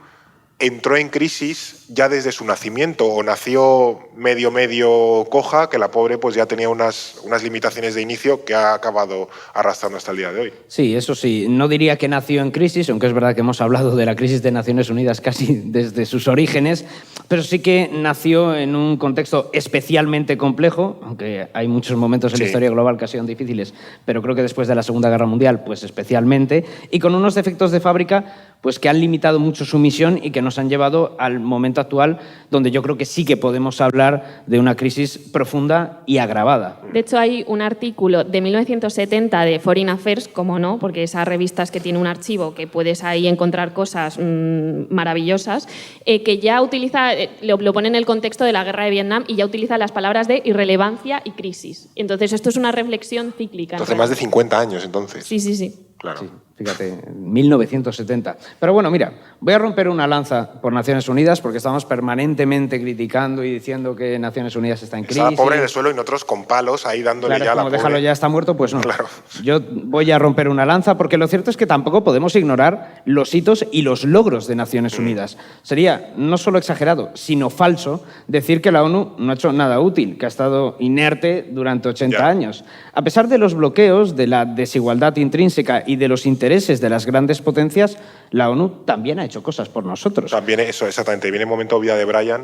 entró en crisis ya desde su nacimiento o nació medio coja, que la pobre ya tenía unas limitaciones de inicio que ha acabado arrastrando hasta el día de hoy. Sí, eso sí. No diría que nació en crisis, aunque es verdad que hemos hablado de la crisis de Naciones Unidas casi desde sus orígenes, pero sí que nació en un contexto especialmente complejo, aunque hay muchos momentos en la historia global que han sido difíciles, pero creo que después de la Segunda Guerra Mundial, especialmente, y con unos defectos de fábrica que han limitado mucho su misión y que nos han llevado al momento actual, donde yo creo que sí que podemos hablar de una crisis profunda y agravada. De hecho, hay un artículo de 1970 de Foreign Affairs, como no, porque esa revista es que tiene un archivo que puedes ahí encontrar cosas maravillosas, que ya utiliza, lo pone en el contexto de la guerra de Vietnam y ya utiliza las palabras de irrelevancia y crisis. Entonces, esto es una reflexión cíclica. Entonces, más de 50 años, entonces. Sí. Claro. Sí, fíjate, 1970. Pero bueno, mira, voy a romper una lanza por Naciones Unidas porque estamos permanentemente criticando y diciendo que Naciones Unidas está en crisis. Está pobre en el suelo y nosotros con palos ahí dándole claro, ya como la pobre. déjalo ya, está muerto, pues no. Claro. Yo voy a romper una lanza porque lo cierto es que tampoco podemos ignorar los hitos y los logros de Naciones Unidas. Sería no solo exagerado, sino falso decir que la ONU no ha hecho nada útil, que ha estado inerte durante 80 años. A pesar de los bloqueos, de la desigualdad intrínseca y de los intereses de las grandes potencias, la ONU también ha hecho cosas por nosotros. También eso, exactamente. Viene el momento vida de Brian.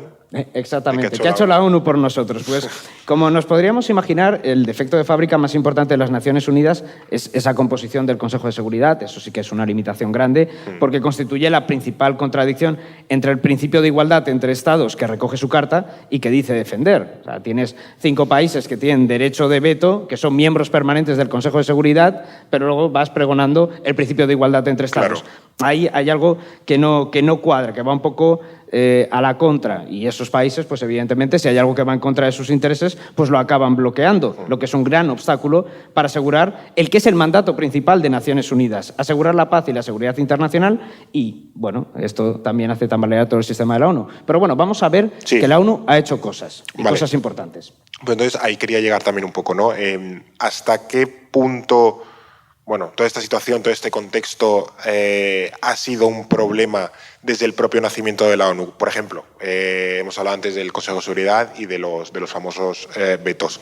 Exactamente. ¿Qué ha hecho la ONU por nosotros? Pues, como nos podríamos imaginar, el defecto de fábrica más importante de las Naciones Unidas es esa composición del Consejo de Seguridad. Eso sí que es una limitación grande, porque constituye la principal contradicción entre el principio de igualdad entre Estados que recoge su carta y que dice defender. O sea, tienes 5 países que tienen derecho de veto, que son miembros permanentes del Consejo de Seguridad, pero luego vas pregonando el principio de igualdad entre Estados. Claro. Ahí hay algo que no cuadra, que va un poco a la contra. Y esos países, pues evidentemente, si hay algo que va en contra de sus intereses, pues lo acaban bloqueando, lo que es un gran obstáculo para asegurar el que es el mandato principal de Naciones Unidas, asegurar la paz y la seguridad internacional y, bueno, esto también hace tambalear todo el sistema de la ONU. Pero bueno, vamos a ver que la ONU ha hecho cosas, y cosas importantes. Pues entonces ahí quería llegar también un poco, ¿no? ¿Hasta qué punto bueno, toda esta situación, todo este contexto ha sido un problema desde el propio nacimiento de la ONU. Por ejemplo, hemos hablado antes del Consejo de Seguridad y de los famosos vetos.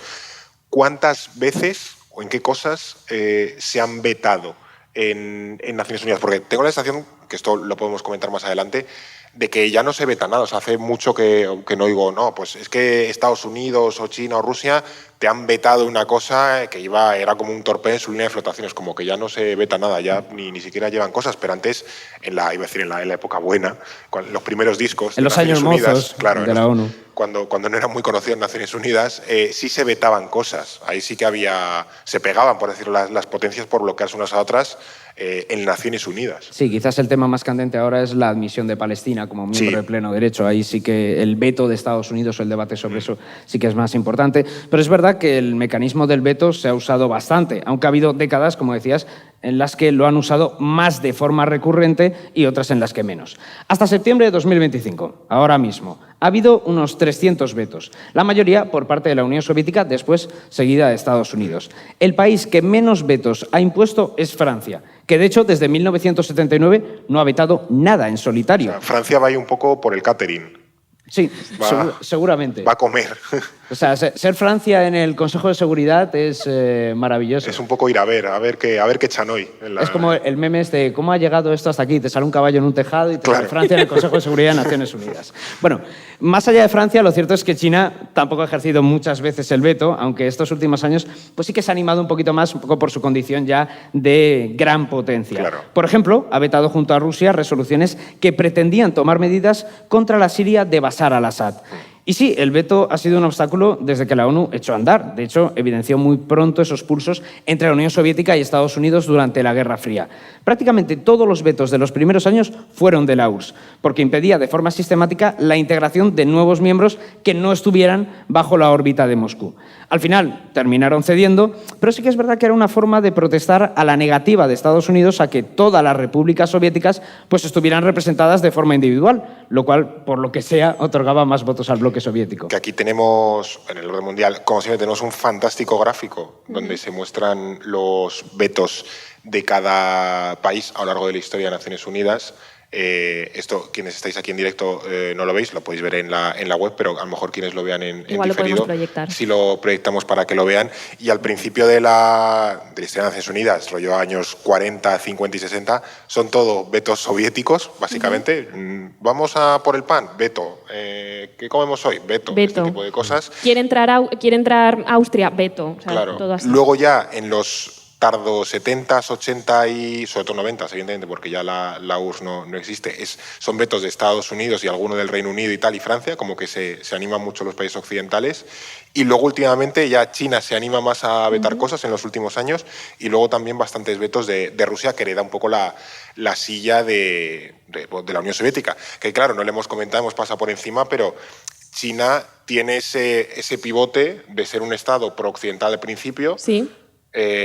¿Cuántas veces o en qué cosas se han vetado en Naciones Unidas? Porque tengo la sensación, que esto lo podemos comentar más adelante, de que ya no se veta nada. O sea, hace mucho que no oigo, no, pues es que Estados Unidos o China o Rusia te han vetado una cosa que era como un torpedo en su línea de flotaciones, como que ya no se veta nada, ya ni siquiera llevan cosas, pero antes, en la época buena, los primeros discos en los años mozos, claro, de la ONU. Cuando no eran muy conocidos en Naciones Unidas, sí se vetaban cosas. Ahí sí que se pegaban, por decirlo, las potencias por bloquearse unas a otras en Naciones Unidas. Sí, quizás el tema más candente ahora es la admisión de Palestina como miembro de pleno derecho. Ahí sí que el veto de Estados Unidos o el debate sobre eso sí que es más importante. Pero es verdad que el mecanismo del veto se ha usado bastante, aunque ha habido décadas, como decías, en las que lo han usado más de forma recurrente y otras en las que menos. Hasta septiembre de 2025, ahora mismo, ha habido unos 300 vetos, la mayoría por parte de la Unión Soviética, después seguida de Estados Unidos. El país que menos vetos ha impuesto es Francia, que de hecho desde 1979 no ha vetado nada en solitario. O sea, Francia va ahí un poco por el catering. Sí, seguramente. Va a comer. O sea, ser Francia en el Consejo de Seguridad es maravilloso. Es un poco ir a ver qué echan hoy. Es como el meme de cómo ha llegado esto hasta aquí. Te sale un caballo en un tejado y te sale Francia en el Consejo de Seguridad de Naciones Unidas. Bueno, más allá de Francia, lo cierto es que China tampoco ha ejercido muchas veces el veto, aunque estos últimos años pues sí que se ha animado un poquito más, un poco por su condición ya de gran potencia. Claro. Por ejemplo, ha vetado junto a Rusia resoluciones que pretendían tomar medidas contra la Siria de Bashar al-Assad. Y sí, el veto ha sido un obstáculo desde que la ONU echó a andar. De hecho, evidenció muy pronto esos pulsos entre la Unión Soviética y Estados Unidos durante la Guerra Fría. Prácticamente todos los vetos de los primeros años fueron de la URSS, porque impedía de forma sistemática la integración de nuevos miembros que no estuvieran bajo la órbita de Moscú. Al final terminaron cediendo, pero sí que es verdad que era una forma de protestar a la negativa de Estados Unidos a que todas las repúblicas soviéticas pues estuvieran representadas de forma individual, lo cual, por lo que sea, otorgaba más votos al bloque soviético. Que aquí tenemos, en el orden mundial, como siempre, tenemos un fantástico gráfico donde se muestran los vetos de cada país a lo largo de la historia de Naciones Unidas. Esto, quienes estáis aquí en directo no lo veis, lo podéis ver en la web, pero a lo mejor quienes lo vean en Igual diferido, lo podemos proyectar. sí lo proyectamos para que lo vean. Y al principio de la historia de Naciones Unidas, rollo años 40, 50 y 60, son todo vetos soviéticos, básicamente. Vamos a por el pan, veto. ¿Qué comemos hoy? Veto. Este tipo de cosas. ¿Quiere entrar Austria? Veto. O sea, Claro. todo así. Luego ya en los tardos 70s, 80 y sobre todo 90s, evidentemente, porque ya la URSS no existe, son vetos de Estados Unidos y alguno del Reino Unido y tal, y Francia, como que se animan mucho los países occidentales. Y luego últimamente ya China se anima más a vetar cosas en los últimos años, y luego también bastantes vetos de Rusia, que hereda un poco la silla de la Unión Soviética. Que claro, no le hemos comentado, hemos pasado por encima, pero China tiene ese pivote de ser un Estado pro-occidental al principio. Sí.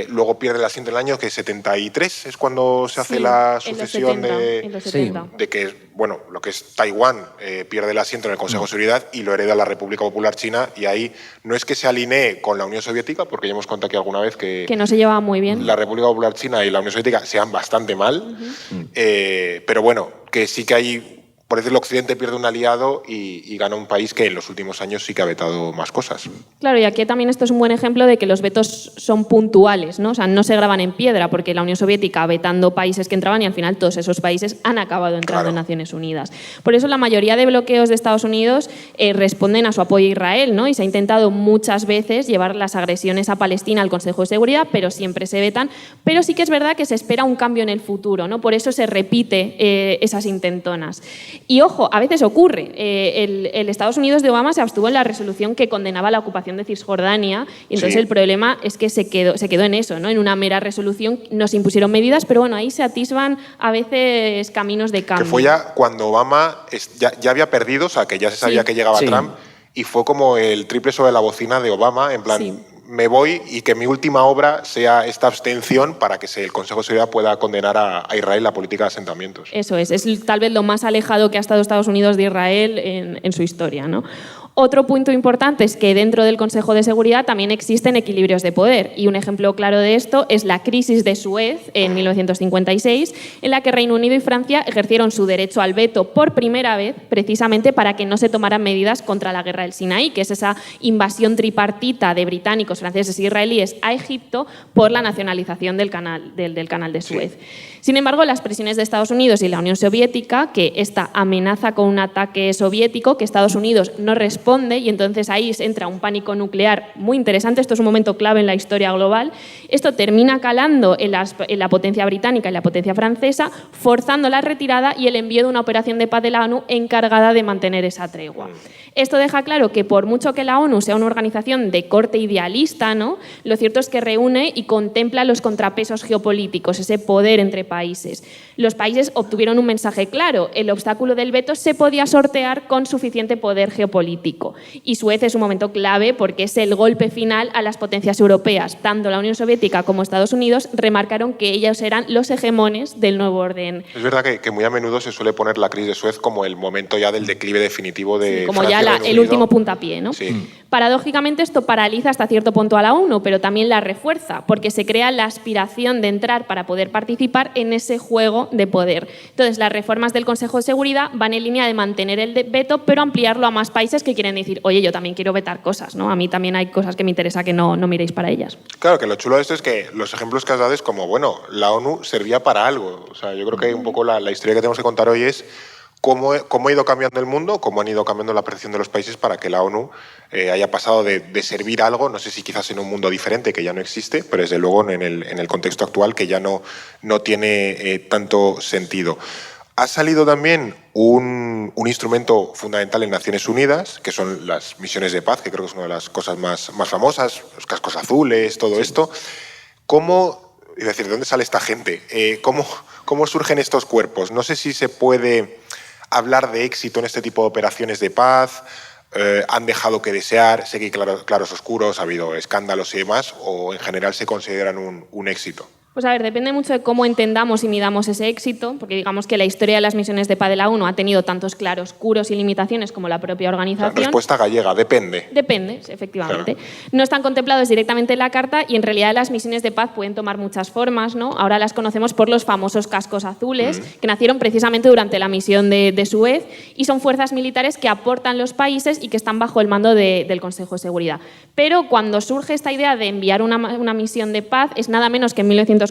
Luego pierde el asiento en el año que 73 es cuando se hace la sucesión en los 70. de que, bueno, lo que es Taiwán pierde el asiento en el Consejo de Seguridad y lo hereda la República Popular China, y ahí no es que se alinee con la Unión Soviética, porque ya hemos contado aquí alguna vez que no se llevaba muy bien. La República Popular China y la Unión Soviética se dan bastante mal, pero bueno, que sí que hay... Por decirlo, Occidente pierde un aliado y gana un país que en los últimos años sí que ha vetado más cosas. Claro, y aquí también esto es un buen ejemplo de que los vetos son puntuales, ¿no? O sea, no se graban en piedra, porque la Unión Soviética vetando países que entraban y al final todos esos países han acabado entrando en Naciones Unidas. Por eso la mayoría de bloqueos de Estados Unidos responden a su apoyo a Israel, ¿no? Y se ha intentado muchas veces llevar las agresiones a Palestina al Consejo de Seguridad, pero siempre se vetan. Pero sí que es verdad que se espera un cambio en el futuro, ¿no? Por eso se repite esas intentonas. Y ojo, a veces ocurre. El Estados Unidos de Obama se abstuvo en la resolución que condenaba la ocupación de Cisjordania, y entonces el problema es que se quedó en eso, ¿no? En una mera resolución nos impusieron medidas, pero bueno, ahí se atisban a veces caminos de cambio. Que fue ya cuando Obama ya había perdido, o sea, que ya se sabía que llegaba Trump, y fue como el triple sobre la bocina de Obama, en plan... Me voy y que mi última obra sea esta abstención para que el Consejo de Seguridad pueda condenar a Israel la política de asentamientos. Eso es tal vez lo más alejado que ha estado Estados Unidos de Israel en su historia, ¿no? Otro punto importante es que dentro del Consejo de Seguridad también existen equilibrios de poder, y un ejemplo claro de esto es la crisis de Suez en 1956, en la que Reino Unido y Francia ejercieron su derecho al veto por primera vez, precisamente para que no se tomaran medidas contra la guerra del Sinaí, que es esa invasión tripartita de británicos, franceses e israelíes a Egipto por la nacionalización del canal de Suez. Sin embargo, las presiones de Estados Unidos y la Unión Soviética, que esta amenaza con un ataque soviético, que Estados Unidos no responde, y entonces ahí entra un pánico nuclear muy interesante. Esto es un momento clave en la historia global. Esto termina calando en la potencia británica y la potencia francesa, forzando la retirada y el envío de una operación de paz de la ONU encargada de mantener esa tregua. Esto deja claro que por mucho que la ONU sea una organización de corte idealista, ¿no?, lo cierto es que reúne y contempla los contrapesos geopolíticos, ese poder entre países. Los países obtuvieron un mensaje claro: el obstáculo del veto se podía sortear con suficiente poder geopolítico. Y Suez es un momento clave porque es el golpe final a las potencias europeas. Tanto la Unión Soviética como Estados Unidos remarcaron que ellos eran los hegemones del nuevo orden. Es verdad que muy a menudo se suele poner la crisis de Suez como el momento ya del declive definitivo de sí, como Francia, ya Reino el Unido. último puntapié, ¿no? Sí. Paradójicamente, esto paraliza hasta cierto punto a la ONU, pero también la refuerza, porque se crea la aspiración de entrar para poder participar en ese juego de poder. Entonces, las reformas del Consejo de Seguridad van en línea de mantener el veto, pero ampliarlo a más países que quieren decir: oye, yo también quiero vetar cosas, ¿no? A mí también hay cosas que me interesa que no miréis para ellas. Claro, que lo chulo de esto es que los ejemplos que has dado es como, bueno, la ONU servía para algo. O sea, yo creo que un poco la historia que tenemos que contar hoy es cómo ha ido cambiando el mundo, cómo han ido cambiando la percepción de los países para que la ONU haya pasado de servir algo, no sé si quizás en un mundo diferente que ya no existe, pero desde luego en el contexto actual que ya no tiene tanto sentido. Ha salido también un instrumento fundamental en Naciones Unidas, que son las misiones de paz, que creo que es una de las cosas más famosas, los cascos azules, todo esto. Es decir, ¿de dónde sale esta gente? ¿Cómo surgen estos cuerpos? No sé si se puede hablar de éxito en este tipo de operaciones de paz. Han dejado que desear, sé que hay claros oscuros, ha habido escándalos y demás, o en general se consideran un éxito. Pues a ver, depende mucho de cómo entendamos y midamos ese éxito, porque digamos que la historia de las misiones de paz de la ONU ha tenido tantos claroscuros y limitaciones como la propia organización. La respuesta gallega, depende. Depende, efectivamente. Claro. No están contemplados directamente en la carta y en realidad las misiones de paz pueden tomar muchas formas, ¿no? Ahora las conocemos por los famosos cascos azules, que nacieron precisamente durante la misión de Suez, y son fuerzas militares que aportan los países y que están bajo el mando del Consejo de Seguridad. Pero cuando surge esta idea de enviar una misión de paz es nada menos que en 1948,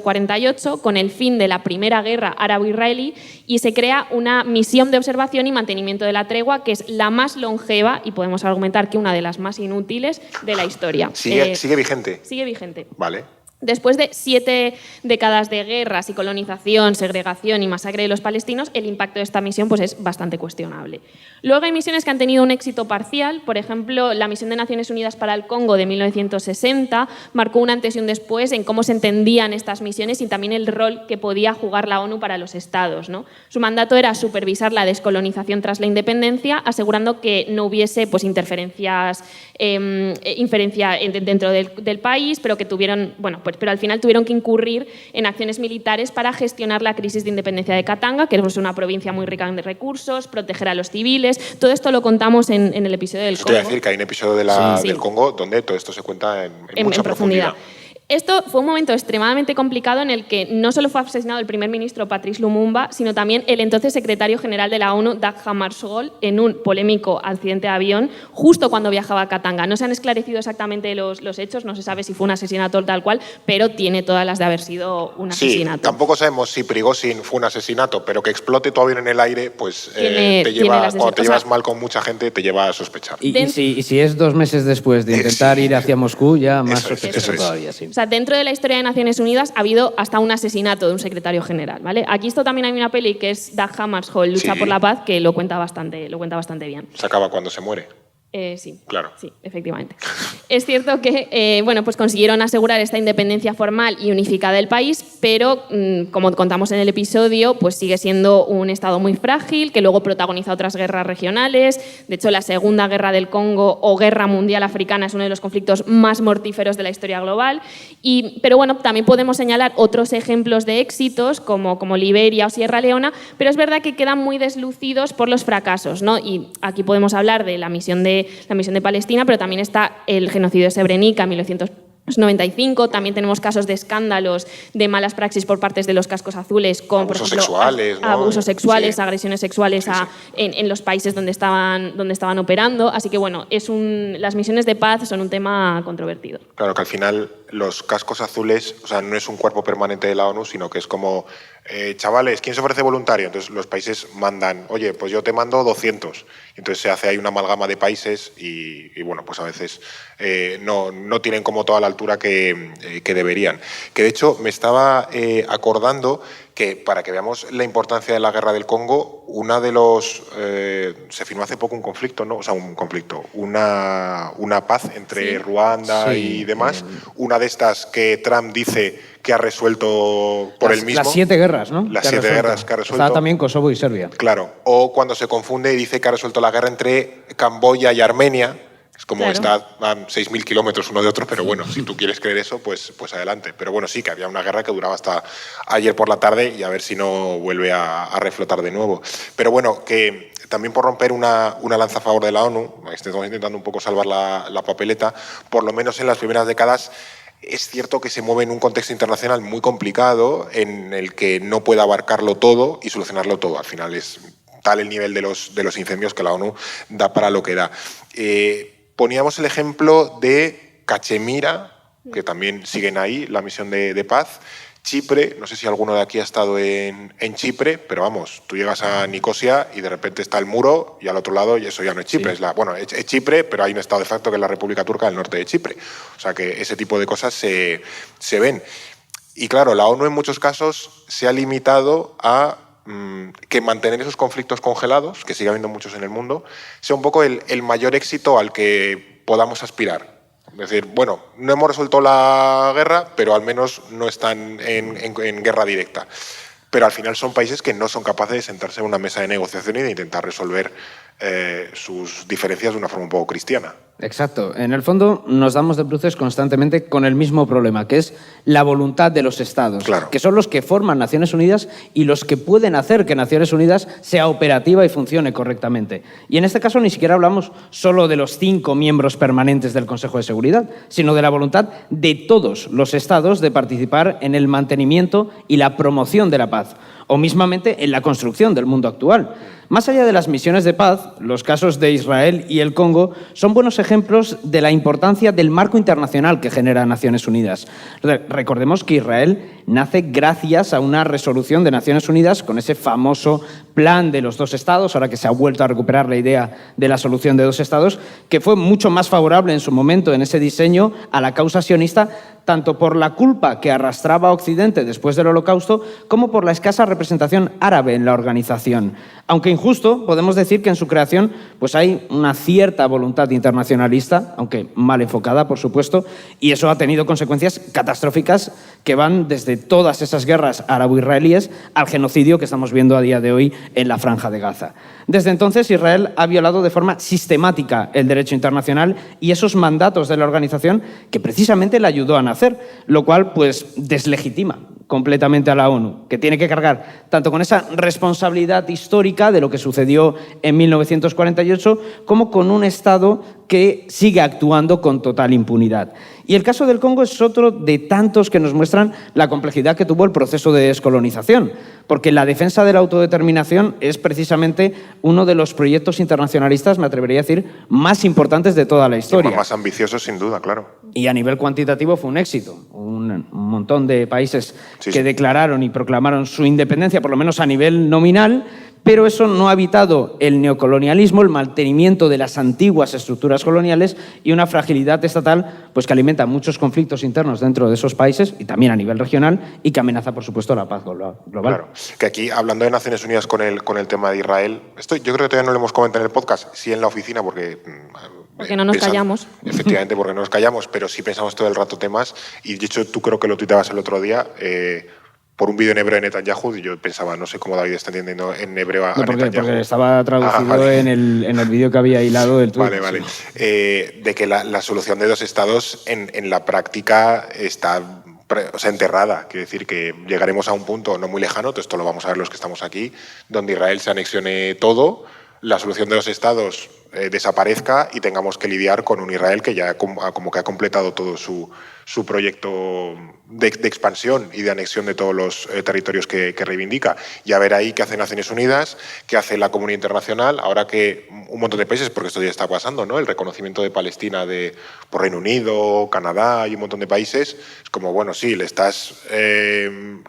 con el fin de la primera guerra árabo-israelí, y se crea una misión de observación y mantenimiento de la tregua, que es la más longeva y podemos argumentar que una de las más inútiles de la historia. ¿Sigue vigente? Sigue vigente. Vale. Después de 7 décadas de guerras y colonización, segregación y masacre de los palestinos, el impacto de esta misión pues, es bastante cuestionable. Luego hay misiones que han tenido un éxito parcial. Por ejemplo, la misión de Naciones Unidas para el Congo de 1960 marcó un antes y un después en cómo se entendían estas misiones y también el rol que podía jugar la ONU para los estados, ¿no? Su mandato era supervisar la descolonización tras la independencia, asegurando que no hubiese pues, inferencia dentro del país, pero que tuvieron, pero al final tuvieron que incurrir en acciones militares para gestionar la crisis de independencia de Katanga, que es una provincia muy rica en recursos, proteger a los civiles. Todo esto lo contamos en el episodio del Congo. Te voy a decir que hay un episodio del Congo donde todo esto se cuenta en mucha profundidad. Esto fue un momento extremadamente complicado en el que no solo fue asesinado el primer ministro Patrice Lumumba, sino también el entonces secretario general de la ONU, Dag Hammarskjöld, en un polémico accidente de avión justo cuando viajaba a Katanga. No se han esclarecido exactamente los hechos, no se sabe si fue un asesinato tal cual, pero tiene todas las de haber sido un asesinato. Sí, tampoco sabemos si Prigozhin fue un asesinato, pero que explote tu avión en el aire, pues cuando te llevas mal con mucha gente, te lleva a sospechar. Y si es 2 meses después de intentar ir hacia Moscú, ya más sospechoso todavía. Sí. O sea, dentro de la historia de Naciones Unidas ha habido hasta un asesinato de un secretario general, ¿vale? Aquí esto también hay una peli que es Dag Hammarskjöld, Lucha por la Paz, que lo cuenta bastante bien. Se acaba cuando se muere. Sí, claro. Sí, efectivamente. Es cierto que pues consiguieron asegurar esta independencia formal y unificada del país, pero como contamos en el episodio, pues sigue siendo un estado muy frágil, que luego protagoniza otras guerras regionales. De hecho, la Segunda Guerra del Congo o Guerra Mundial Africana es uno de los conflictos más mortíferos de la historia global. Pero bueno, también podemos señalar otros ejemplos de éxitos como Liberia o Sierra Leona, pero es verdad que quedan muy deslucidos por los fracasos, ¿no? Y aquí podemos hablar de la misión de de Palestina, pero también está el genocidio de Srebrenica en 1995. También tenemos casos de escándalos de malas praxis por parte de los cascos azules con, abusos por ejemplo, sexuales, ¿no? abusos sexuales, Sí. agresiones sexuales Sí. En los países donde estaban operando. Así que, bueno, las misiones de paz son un tema controvertido. Claro que al final los cascos azules, o sea, no es un cuerpo permanente de la ONU, sino que es como, chavales, ¿quién se ofrece voluntario? Entonces los países mandan, oye, pues yo te mando 200. Entonces se hace ahí una amalgama de países y bueno, pues a veces no tienen como toda la altura que deberían. Que de hecho me estaba acordando que, para que veamos la importancia de la guerra del Congo, se firmó hace poco un conflicto, ¿no? O sea, una paz entre Ruanda y demás. Una de estas que Trump dice que ha resuelto por él mismo. Las 7 guerras, ¿no? Las 7 guerras que ha resuelto. Estaba también Kosovo y Serbia. Claro. O cuando se confunde y dice que ha resuelto la guerra entre Camboya y Armenia. Es como Claro. a 6.000 kilómetros uno de otro, pero bueno, si tú quieres creer eso, pues adelante. Pero bueno, sí, que había una guerra que duraba hasta ayer por la tarde y a ver si no vuelve a reflotar de nuevo. Pero bueno, que también por romper una lanza a favor de la ONU, estamos intentando un poco salvar la papeleta, por lo menos en las primeras décadas. Es cierto que se mueve en un contexto internacional muy complicado en el que no puede abarcarlo todo y solucionarlo todo. Al final es tal el nivel de los incendios que la ONU da para lo que da. Poníamos el ejemplo de Cachemira, que también siguen ahí, la misión de paz. Chipre, no sé si alguno de aquí ha estado en Chipre, pero vamos, tú llegas a Nicosia y de repente está el muro y al otro lado, y eso ya no es Chipre, Sí. es Chipre, pero hay un estado de facto que es la República Turca del norte de Chipre. O sea que ese tipo de cosas se ven. Y claro, la ONU en muchos casos se ha limitado a que mantener esos conflictos congelados, que sigue habiendo muchos en el mundo, sea un poco el mayor éxito al que podamos aspirar. Es decir, bueno, no hemos resuelto la guerra, pero al menos no están en guerra directa. Pero al final son países que no son capaces de sentarse en una mesa de negociación y de intentar resolver sus diferencias de una forma un poco cristiana. Exacto. En el fondo nos damos de bruces constantemente con el mismo problema, que es la voluntad de los estados, Claro. que son los que forman Naciones Unidas y los que pueden hacer que Naciones Unidas sea operativa y funcione correctamente. Y en este caso ni siquiera hablamos solo de los 5 miembros permanentes del Consejo de Seguridad, sino de la voluntad de todos los estados de participar en el mantenimiento y la promoción de la paz, o mismamente en la construcción del mundo actual. Más allá de las misiones de paz, los casos de Israel y el Congo son buenos ejemplos de la importancia del marco internacional que genera Naciones Unidas. Recordemos que Israel nace gracias a una resolución de Naciones Unidas con ese famoso plan de los 2 estados, ahora que se ha vuelto a recuperar la idea de la solución de 2 estados, que fue mucho más favorable en su momento en ese diseño a la causa sionista, tanto por la culpa que arrastraba a Occidente después del Holocausto, como por la escasa representación árabe en la organización. Aunque injusto, podemos decir que en su creación pues hay una cierta voluntad internacionalista, aunque mal enfocada, por supuesto, y eso ha tenido consecuencias catastróficas que van desde todas esas guerras árabo-israelíes al genocidio que estamos viendo a día de hoy en la Franja de Gaza. Desde entonces, Israel ha violado de forma sistemática el derecho internacional y esos mandatos de la organización que precisamente le ayudó a nacer, lo cual pues deslegitima completamente a la ONU, que tiene que cargar tanto con esa responsabilidad histórica de lo que sucedió en 1948 como con un Estado que sigue actuando con total impunidad. Y el caso del Congo es otro de tantos que nos muestran la complejidad que tuvo el proceso de descolonización, porque la defensa de la autodeterminación es precisamente uno de los proyectos internacionalistas, me atrevería a decir, más importantes de toda la historia. Más ambiciosos, sin duda, claro. Y a nivel cuantitativo fue un éxito. Un montón de países Sí, que sí. declararon y proclamaron su independencia, por lo menos a nivel nominal, pero eso no ha evitado el neocolonialismo, el mantenimiento de las antiguas estructuras coloniales y una fragilidad estatal pues, que alimenta muchos conflictos internos dentro de esos países y también a nivel regional y que amenaza, por supuesto, la paz global. Claro. Que aquí, hablando de Naciones Unidas con el tema de Israel, esto yo creo que todavía no lo hemos comentado en el podcast, sí en la oficina, porque no nos callamos. Efectivamente, porque no nos callamos, pero sí pensamos todo el rato temas. Y de hecho, tú creo que lo tuitabas el otro día por un vídeo en hebreo de Netanyahu. Y yo pensaba, no sé cómo David está entendiendo en hebreo a Netanyahu. Porque estaba traducido vale. en el vídeo que había hilado del tuit. Vale. De que la solución de 2 estados en la práctica está enterrada. Quiere decir que llegaremos a un punto no muy lejano, todo esto lo vamos a ver los que estamos aquí, donde Israel se anexione todo. La solución de 2 estados desaparezca y tengamos que lidiar con un Israel que ya como que ha completado todo su proyecto de expansión y de anexión de todos los territorios que reivindica. Y a ver ahí qué hace Naciones Unidas, qué hace la comunidad internacional, ahora que un montón de países, porque esto ya está pasando, ¿no? El reconocimiento de Palestina por Reino Unido, Canadá y un montón de países, es como, bueno, sí, le estás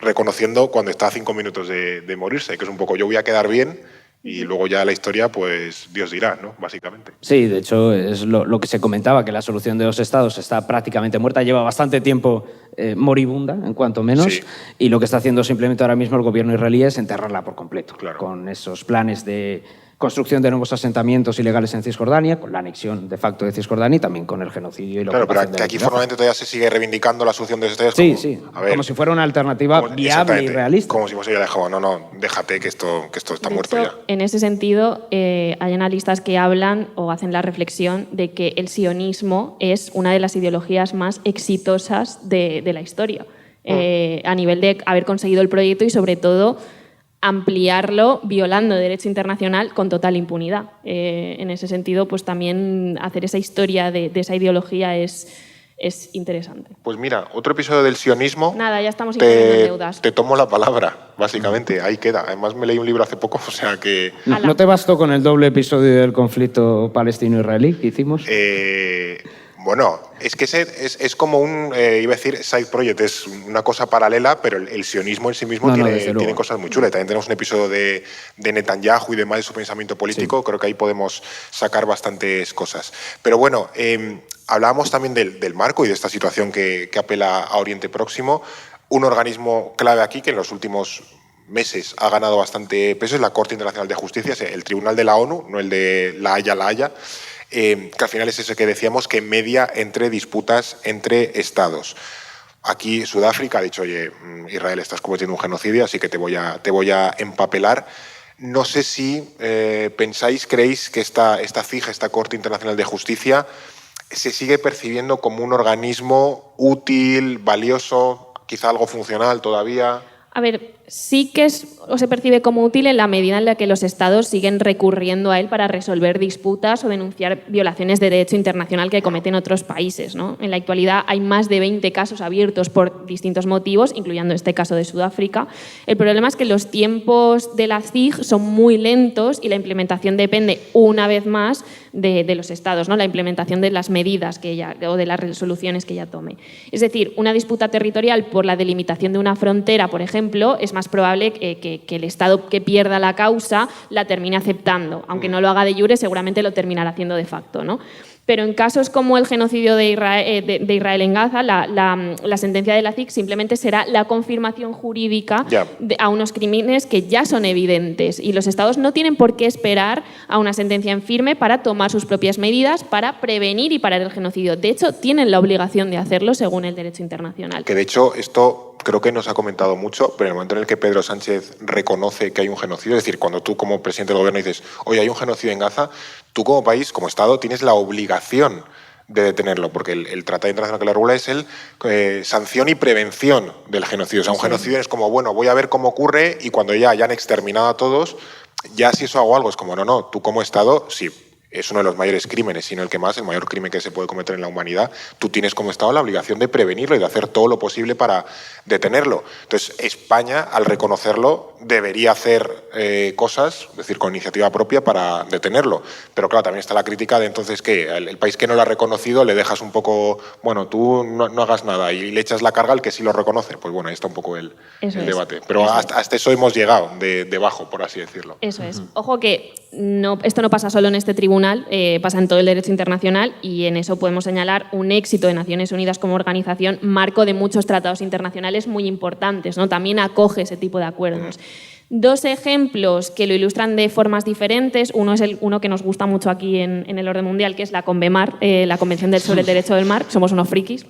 reconociendo cuando está a 5 minutos de morirse, que es un poco, yo voy a quedar bien, y luego ya la historia, pues Dios dirá, ¿no? Básicamente. Sí, de hecho es lo que se comentaba, que la solución de 2 estados está prácticamente muerta, lleva bastante tiempo moribunda, en cuanto menos, Sí. y lo que está haciendo simplemente ahora mismo el gobierno israelí es enterrarla por completo, Claro. con esos planes de construcción de nuevos asentamientos ilegales en Cisjordania, con la anexión de facto de Cisjordania y también con el genocidio y la Claro, pero ocupación de que la aquí Gaza. formalmente todavía se sigue reivindicando la solución de los estados. Sí, como, sí, a ver, como si fuera una alternativa viable y exactamente, realista. Como si fuese ya dejado, no, déjate que esto está De muerto hecho, ya. en ese sentido, hay analistas que hablan o hacen la reflexión de que el sionismo es una de las ideologías más exitosas de la historia, a nivel de haber conseguido el proyecto y, sobre todo, ampliarlo violando derecho internacional con total impunidad. En ese sentido, pues también hacer esa historia de esa ideología es interesante. Pues mira, otro episodio del sionismo. Nada, ya estamos incurriendo en te, deudas. te tomo la palabra, básicamente, ahí queda. Además me leí un libro hace poco, o sea que... No, Ala. ¿no te bastó con el doble episodio del conflicto palestino-israelí que hicimos? Bueno, es que es como un, iba a decir, side project, es una cosa paralela, pero el sionismo en sí mismo desde tiene luego. cosas muy chulas. También tenemos un episodio de Netanyahu y demás de su pensamiento político, Sí. creo que ahí podemos sacar bastantes cosas. Pero bueno, hablábamos también del marco y de esta situación que apela a Oriente Próximo. Un organismo clave aquí que en los últimos meses ha ganado bastante peso es la Corte Internacional de Justicia, el Tribunal de la ONU, no el de La Haya, que al final es eso que decíamos, que media entre disputas entre estados. Aquí Sudáfrica ha dicho, oye, Israel, estás cometiendo un genocidio, así que te voy a empapelar. No sé si creéis que esta CIJ, esta Corte Internacional de Justicia, se sigue percibiendo como un organismo útil, valioso, quizá algo funcional todavía. A ver, sí que se percibe como útil en la medida en la que los estados siguen recurriendo a él para resolver disputas o denunciar violaciones de derecho internacional que cometen otros países, ¿no? En la actualidad hay más de 20 casos abiertos por distintos motivos, incluyendo este caso de Sudáfrica. El problema es que los tiempos de la CIJ son muy lentos y la implementación depende, una vez más, de los estados, ¿no? La implementación de las medidas o de las resoluciones que ella tome. Es decir, una disputa territorial por la delimitación de una frontera, por ejemplo, es más probable que el Estado que pierda la causa la termine aceptando. Aunque no lo haga de jure, seguramente lo terminará haciendo de facto, ¿no? Pero en casos como el genocidio de Israel en Gaza, la sentencia de la CIJ simplemente será la confirmación jurídica a unos crímenes que ya son evidentes, y los estados no tienen por qué esperar a una sentencia en firme para tomar sus propias medidas para prevenir y parar el genocidio. De hecho, tienen la obligación de hacerlo según el derecho internacional. Que de hecho esto creo que no se ha comentado mucho, pero en el momento en el que Pedro Sánchez reconoce que hay un genocidio, es decir, cuando tú como presidente del gobierno dices, oye, hay un genocidio en Gaza, tú como país, como Estado, tienes la obligación de detenerlo, porque el tratado internacional que lo regula es el sanción y prevención del genocidio. O sea, un genocidio es como, bueno, voy a ver cómo ocurre y cuando ya hayan exterminado a todos, ya si eso hago algo, es como, no, tú como Estado, sí, es uno de los mayores crímenes, sino el que más, el mayor crimen que se puede cometer en la humanidad, tú tienes como Estado la obligación de prevenirlo y de hacer todo lo posible para detenerlo. Entonces, España, al reconocerlo, debería hacer cosas, es decir, con iniciativa propia para detenerlo. Pero claro, también está la crítica de entonces que el país que no lo ha reconocido le dejas un poco, bueno, tú no hagas nada y le echas la carga al que sí lo reconoce. Pues bueno, ahí está un poco el debate. Pero hasta eso hemos llegado, de bajo, por así decirlo. Eso es. Ojo que esto no pasa solo en este tribunal, pasa en todo el derecho internacional, y en eso podemos señalar un éxito de Naciones Unidas como organización, marco de muchos tratados internacionales muy importantes, ¿no? También acoge ese tipo de acuerdos. Dos ejemplos que lo ilustran de formas diferentes. Uno es uno que nos gusta mucho aquí en el orden mundial, que es la CONVEMAR, la Convención sobre el Derecho del Mar. Somos unos frikis.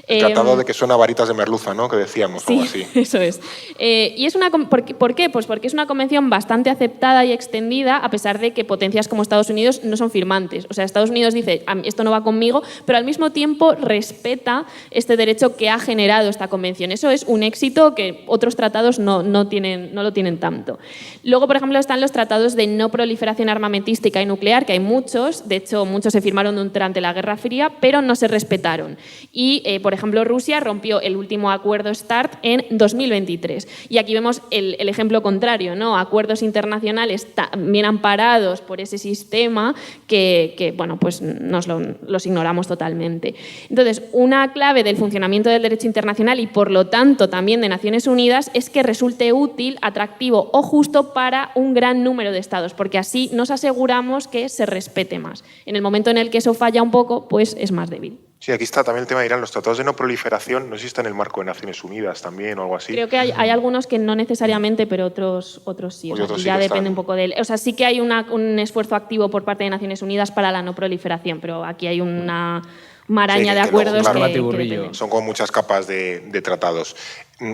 El tratado de que suena varitas de merluza, ¿no? Que decíamos, sí, algo así. Eso es. Y es ¿por qué? Pues porque es una convención bastante aceptada y extendida, a pesar de que potencias como Estados Unidos no son firmantes. O sea, Estados Unidos dice, esto no va conmigo, pero al mismo tiempo respeta este derecho que ha generado esta convención. Eso es un éxito que otros tratados no lo tienen tan tanto. Luego, por ejemplo, están los tratados de no proliferación armamentística y nuclear, que hay muchos, de hecho muchos se firmaron durante la Guerra Fría, pero no se respetaron. Y, por ejemplo, Rusia rompió el último acuerdo START en 2023. Y aquí vemos el ejemplo contrario, ¿no? Acuerdos internacionales bien amparados por ese sistema que bueno, pues los ignoramos totalmente. Entonces, una clave del funcionamiento del derecho internacional y, por lo tanto, también de Naciones Unidas es que resulte útil, atractivo o justo para un gran número de estados, porque así nos aseguramos que se respete más. En el momento en el que eso falla un poco, pues es más débil. Sí, aquí está también el tema de Irán. Los tratados de no proliferación, no sé si está en el marco de Naciones Unidas también o algo así. Creo que hay algunos que no necesariamente, pero otros sí. Pues otros sí ya que depende están. un poco de él. O sea, sí que hay un esfuerzo activo por parte de Naciones Unidas para la no proliferación, pero aquí hay una maraña Sí, de que acuerdos luego, claro, que dependen. son como muchas capas de tratados.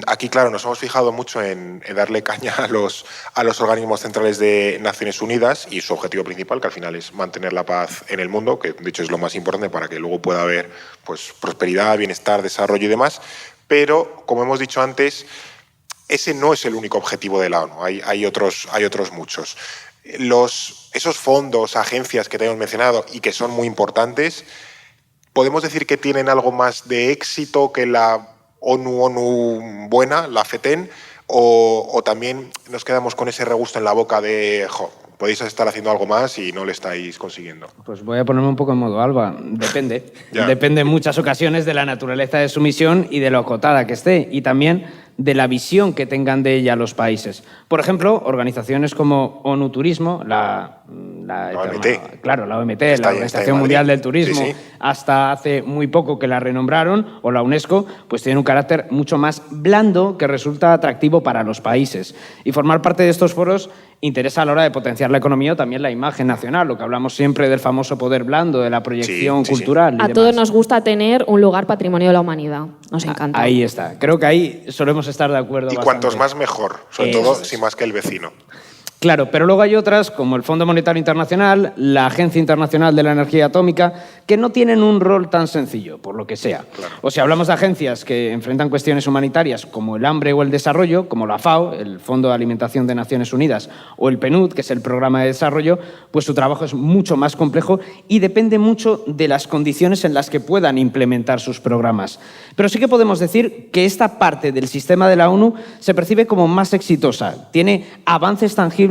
Aquí, claro, nos hemos fijado mucho en darle caña a los organismos centrales de Naciones Unidas y su objetivo principal, que al final es mantener la paz en el mundo, que de hecho es lo más importante para que luego pueda haber pues, prosperidad, bienestar, desarrollo y demás. Pero, como hemos dicho antes, ese no es el único objetivo de la ONU. Hay otros muchos. Esos fondos, agencias que te hemos mencionado y que son muy importantes, ¿podemos decir que tienen algo más de éxito que la ONU buena, la FETEN, o también nos quedamos con ese regusto en la boca de podéis estar haciendo algo más y no lo estáis consiguiendo? Pues voy a ponerme un poco en modo Alba. Depende. Ya. Depende en muchas ocasiones de la naturaleza de su misión y de lo acotada que esté, y también de la visión que tengan de ella los países. Por ejemplo, organizaciones como ONU Turismo, la OMT. Claro, la OMT, Está la ahí, Organización en Mundial Madrid. del Turismo, Sí, sí. hasta hace muy poco que la renombraron, o la UNESCO, pues tiene un carácter mucho más blando que resulta atractivo para los países. Y formar parte de estos foros interesa a la hora de potenciar la economía o también la imagen nacional, lo que hablamos siempre del famoso poder blando, de la proyección Sí, sí, sí. cultural. y A demás. todos nos gusta tener un lugar patrimonio de la humanidad. Nos encanta. Ahí está. Creo que ahí solemos estar de acuerdo. Y bastante. cuantos más mejor, sobre Eso todo es. si más que el vecino. Claro, pero luego hay otras, como el Fondo Monetario Internacional, la Agencia Internacional de la Energía Atómica, que no tienen un rol tan sencillo, por lo que sea. Claro. O si hablamos de agencias que enfrentan cuestiones humanitarias como el hambre o el desarrollo, como la FAO, el Fondo de Alimentación de Naciones Unidas, o el PNUD, que es el Programa de Desarrollo, pues su trabajo es mucho más complejo y depende mucho de las condiciones en las que puedan implementar sus programas. Pero sí que podemos decir que esta parte del sistema de la ONU se percibe como más exitosa, tiene avances tangibles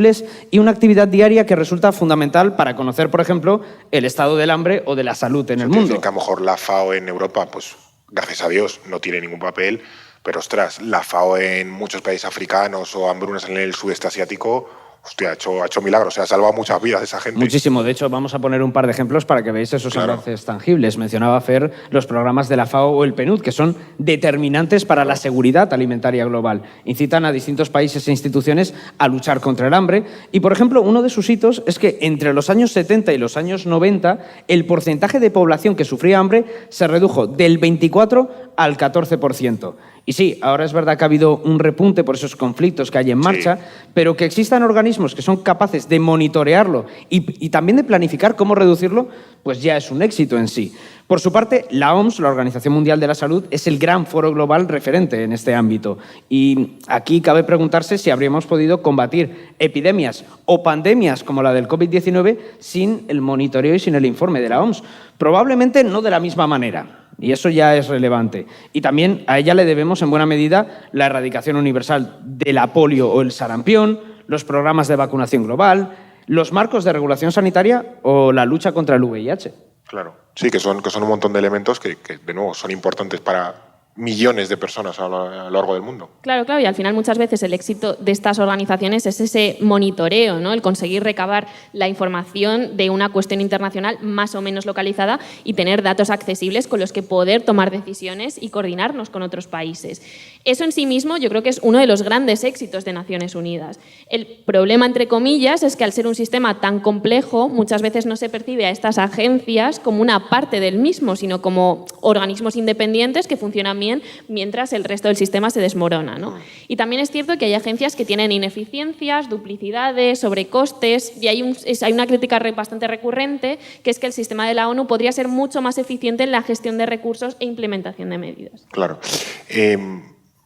y una actividad diaria que resulta fundamental para conocer, por ejemplo, el estado del hambre o de la salud en el Quiere decir mundo. que a lo mejor la FAO en Europa, pues gracias a Dios, no tiene ningún papel, pero ostras, la FAO en muchos países africanos o hambrunas en el sudeste asiático, hostia, ha hecho milagros, se ha salvado muchas vidas esa gente. Muchísimo. De hecho, vamos a poner un par de ejemplos para que veáis esos Claro. avances tangibles. Mencionaba Fer los programas de la FAO o el PNUD, que son determinantes para la seguridad alimentaria global. Incitan a distintos países e instituciones a luchar contra el hambre. Y, por ejemplo, uno de sus hitos es que entre los años 70 y los años 90, el porcentaje de población que sufría hambre se redujo del 24 al 14%. Y sí, ahora es verdad que ha habido un repunte por esos conflictos que hay en marcha, pero que existan organismos que son capaces de monitorearlo y también de planificar cómo reducirlo, pues ya es un éxito en sí. Por su parte, la OMS, la Organización Mundial de la Salud, es el gran foro global referente en este ámbito. Y aquí cabe preguntarse si habríamos podido combatir epidemias o pandemias como la del COVID-19 sin el monitoreo y sin el informe de la OMS. Probablemente no de la misma manera. Y eso ya es relevante. Y también a ella le debemos en buena medida la erradicación universal de la polio o el sarampión, los programas de vacunación global, los marcos de regulación sanitaria o la lucha contra el VIH. Claro, sí, que son un montón de elementos que, de nuevo, son importantes para millones de personas a lo largo del mundo. Claro, y al final muchas veces el éxito de estas organizaciones es ese monitoreo, ¿no? El conseguir recabar la información de una cuestión internacional más o menos localizada y tener datos accesibles con los que poder tomar decisiones y coordinarnos con otros países. Eso en sí mismo yo creo que es uno de los grandes éxitos de Naciones Unidas. El problema, entre comillas, es que al ser un sistema tan complejo, muchas veces no se percibe a estas agencias como una parte del mismo, sino como organismos independientes que funcionan bien mientras el resto del sistema se desmorona, ¿no? Y también es cierto que hay agencias que tienen ineficiencias, duplicidades, sobrecostes, y hay una crítica bastante recurrente, que es que el sistema de la ONU podría ser mucho más eficiente en la gestión de recursos e implementación de medidas. Claro.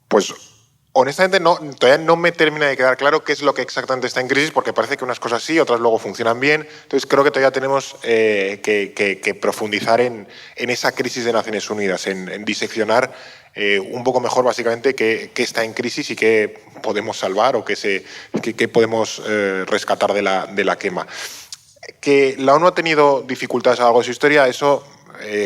Pues Honestamente, todavía no me termina de quedar claro qué es lo que exactamente está en crisis, porque parece que unas cosas sí, otras luego funcionan bien. Entonces, creo que todavía tenemos que profundizar en esa crisis de Naciones Unidas, en diseccionar un poco mejor, básicamente, qué está en crisis y qué podemos salvar o qué podemos rescatar de la quema. Que la ONU ha tenido dificultades a lo largo de su historia, eso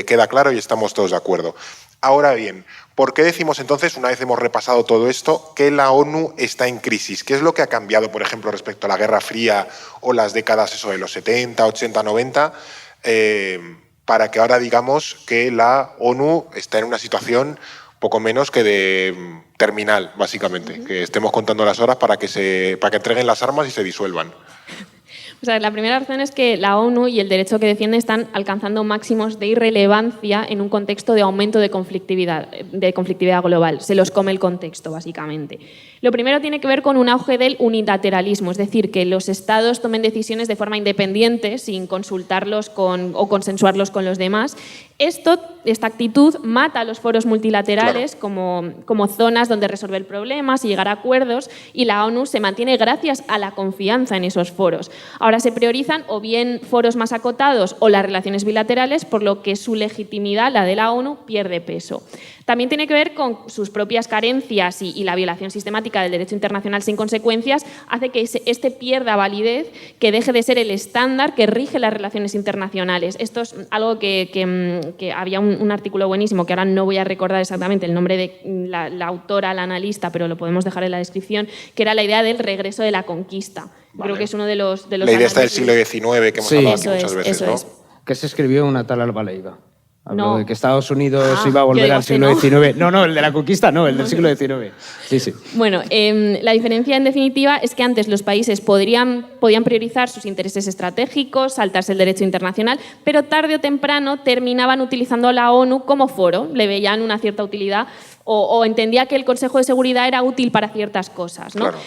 queda claro y estamos todos de acuerdo. Ahora bien, ¿por qué decimos entonces, una vez hemos repasado todo esto, que la ONU está en crisis? ¿Qué es lo que ha cambiado, por ejemplo, respecto a la Guerra Fría o las décadas de los 70, 80, 90, para que ahora digamos que la ONU está en una situación poco menos que de terminal, básicamente? Que estemos contando las horas para que entreguen las armas y se disuelvan. O sea, la primera razón es que la ONU y el derecho que defiende están alcanzando máximos de irrelevancia en un contexto de aumento de conflictividad global. Se los come el contexto, básicamente. Lo primero tiene que ver con un auge del unilateralismo, es decir, que los estados tomen decisiones de forma independiente, sin consultarlos o consensuarlos con los demás. Esta actitud mata a los foros multilaterales, claro, como zonas donde resolver problemas y llegar a acuerdos, y la ONU se mantiene gracias a la confianza en esos foros. Ahora se priorizan o bien foros más acotados o las relaciones bilaterales, por lo que su legitimidad, la de la ONU, pierde peso. También tiene que ver con sus propias carencias y la violación sistemática del derecho internacional sin consecuencias, hace que este pierda validez, que deje de ser el estándar que rige las relaciones internacionales. Esto es algo que había un artículo buenísimo, que ahora no voy a recordar exactamente el nombre de la autora, la analista, pero lo podemos dejar en la descripción, que era la idea del regreso de la conquista. Vale. Creo que es uno de los la idea está del siglo XIX, que hemos hablado aquí muchas veces, ¿no? Que se escribió una tal Alba Leiva. Habló No. de que Estados Unidos iba a volver al siglo XIX. No, el de la conquista no, el del siglo XIX. Sí, sí. Bueno, la diferencia en definitiva es que antes los países podían priorizar sus intereses estratégicos, saltarse el derecho internacional, pero tarde o temprano terminaban utilizando a la ONU como foro, le veían una cierta utilidad o entendía que el Consejo de Seguridad era útil para ciertas cosas, ¿no? Claro.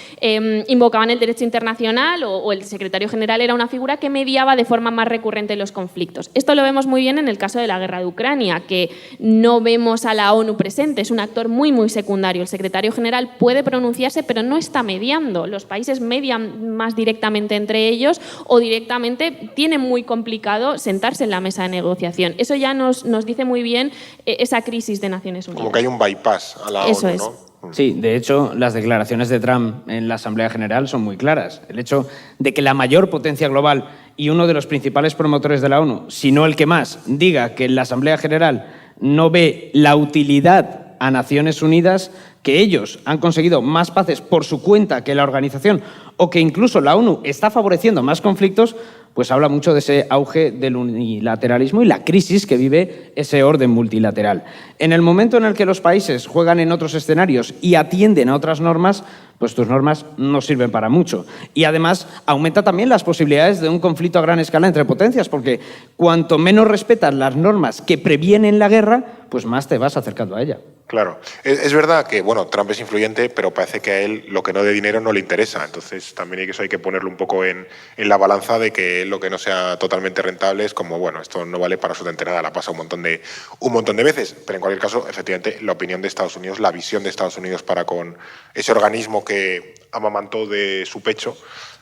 Invocaban el derecho internacional o el secretario general era una figura que mediaba de forma más recurrente los conflictos. Esto lo vemos muy bien en el caso de la guerra de Ucrania, que no vemos a la ONU presente, es un actor muy, muy secundario. El secretario general puede pronunciarse, pero no está mediando. Los países median más directamente entre ellos o directamente tienen muy complicado sentarse en la mesa de negociación. Eso ya nos dice muy bien esa crisis de Naciones Unidas. Como que hay un bypass a la Eso ONU, es. ¿no? Sí, de hecho, las declaraciones de Trump en la Asamblea General son muy claras. El hecho de que la mayor potencia global y uno de los principales promotores de la ONU, si no el que más, diga que en la Asamblea General no ve la utilidad a Naciones Unidas, que ellos han conseguido más paces por su cuenta que la organización o que incluso la ONU está favoreciendo más conflictos, pues habla mucho de ese auge del unilateralismo y la crisis que vive ese orden multilateral. En el momento en el que los países juegan en otros escenarios y atienden a otras normas, pues tus normas no sirven para mucho. Y además aumenta también las posibilidades de un conflicto a gran escala entre potencias, porque cuanto menos respetas las normas que previenen la guerra, pues más te vas acercando a ella. Claro. Es verdad que, bueno, Trump es influyente, pero parece que a él lo que no dé dinero no le interesa. Entonces también hay que ponerlo un poco en la balanza de que lo que no sea totalmente rentable es como, bueno, esto no vale para absolutamente nada, la pasa un montón de veces. Pero en cualquier caso, efectivamente, la opinión de Estados Unidos, la visión de Estados Unidos para con ese organismo que amamantó de su pecho,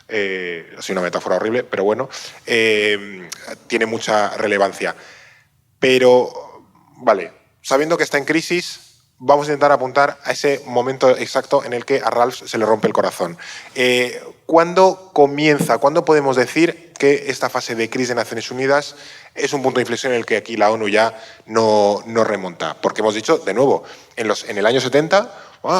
ha sido una metáfora horrible, pero bueno, tiene mucha relevancia. Pero, vale, sabiendo que está en crisis, vamos a intentar apuntar a ese momento exacto en el que a Ralph se le rompe el corazón. ¿Cuándo comienza? ¿Cuándo podemos decir que esta fase de crisis de Naciones Unidas es un punto de inflexión en el que aquí la ONU ya no remonta? Porque hemos dicho, de nuevo, en el año 70,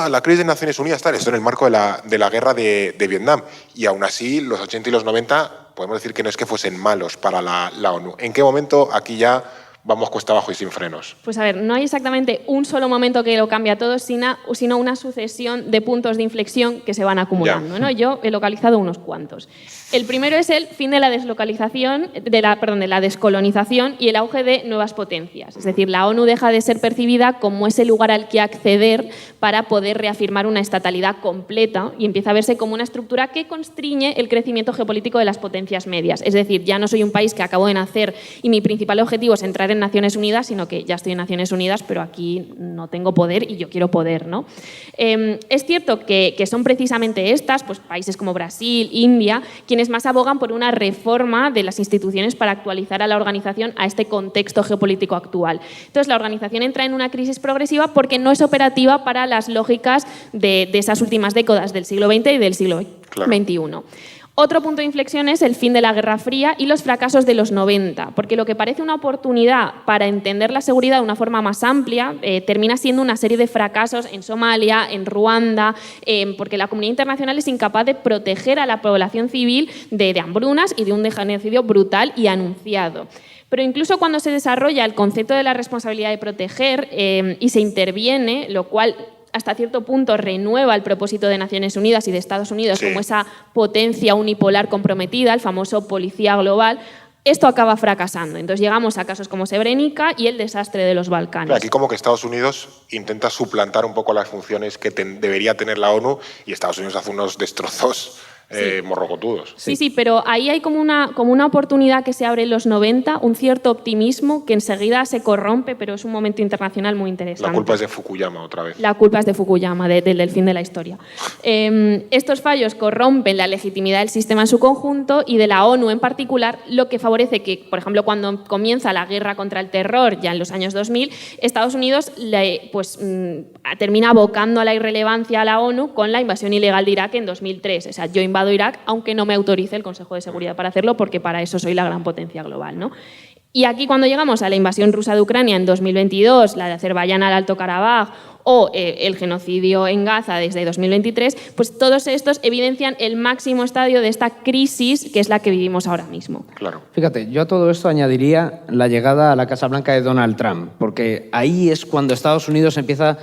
la crisis de Naciones Unidas tal, esto en el marco de la guerra de Vietnam. Y aún así, los 80 y los 90, podemos decir que no es que fuesen malos para la ONU. ¿En qué momento aquí ya vamos cuesta abajo y sin frenos? Pues a ver, no hay exactamente un solo momento que lo cambia todo, sino una sucesión de puntos de inflexión que se van acumulando, ¿no? Yo he localizado unos cuantos. El primero es el fin de la deslocalización, de la descolonización y el auge de nuevas potencias. Es decir, la ONU deja de ser percibida como ese lugar al que acceder para poder reafirmar una estatalidad completa y empieza a verse como una estructura que constriñe el crecimiento geopolítico de las potencias medias. Es decir, ya no soy un país que acabo de nacer y mi principal objetivo es entrar en en Naciones Unidas, sino que ya estoy en Naciones Unidas, pero aquí no tengo poder y yo quiero poder, ¿no? Es cierto que son precisamente estas, pues países como Brasil, India, quienes más abogan por una reforma de las instituciones para actualizar a la organización a este contexto geopolítico actual. Entonces, la organización entra en una crisis progresiva porque no es operativa para las lógicas de esas últimas décadas del siglo XX y del siglo XXI. Otro punto de inflexión es el fin de la Guerra Fría y los fracasos de los 90, porque lo que parece una oportunidad para entender la seguridad de una forma más amplia termina siendo una serie de fracasos en Somalia, en Ruanda, porque la comunidad internacional es incapaz de proteger a la población civil de hambrunas y de un genocidio brutal y anunciado. Pero incluso cuando se desarrolla el concepto de la responsabilidad de proteger y se interviene, lo cual hasta cierto punto renueva el propósito de Naciones Unidas y de Estados Unidos como esa potencia unipolar comprometida, el famoso policía global, esto acaba fracasando. Entonces llegamos a casos como Srebrenica y el desastre de los Balcanes. Aquí como que Estados Unidos intenta suplantar un poco las funciones que debería tener la ONU y Estados Unidos hace unos destrozos morrocotudos. Sí, pero ahí hay como una oportunidad que se abre en los 90, un cierto optimismo que enseguida se corrompe, pero es un momento internacional muy interesante. La culpa es de Fukuyama otra vez. La culpa es de Fukuyama, del fin de la historia. Estos fallos corrompen la legitimidad del sistema en su conjunto y de la ONU en particular, lo que favorece que, por ejemplo, cuando comienza la guerra contra el terror, ya en los años 2000, Estados Unidos termina abocando a la irrelevancia a la ONU con la invasión ilegal de Irak en 2003. O sea, yo invado Irak, aunque no me autorice el Consejo de Seguridad para hacerlo, porque para eso soy la gran potencia global, ¿no? Y aquí cuando llegamos a la invasión rusa de Ucrania en 2022, la de Azerbaiyán al Alto Karabaj o el genocidio en Gaza desde 2023, pues todos estos evidencian el máximo estadio de esta crisis que es la que vivimos ahora mismo. Claro. Fíjate, yo a todo esto añadiría la llegada a la Casa Blanca de Donald Trump, porque ahí es cuando Estados Unidos empieza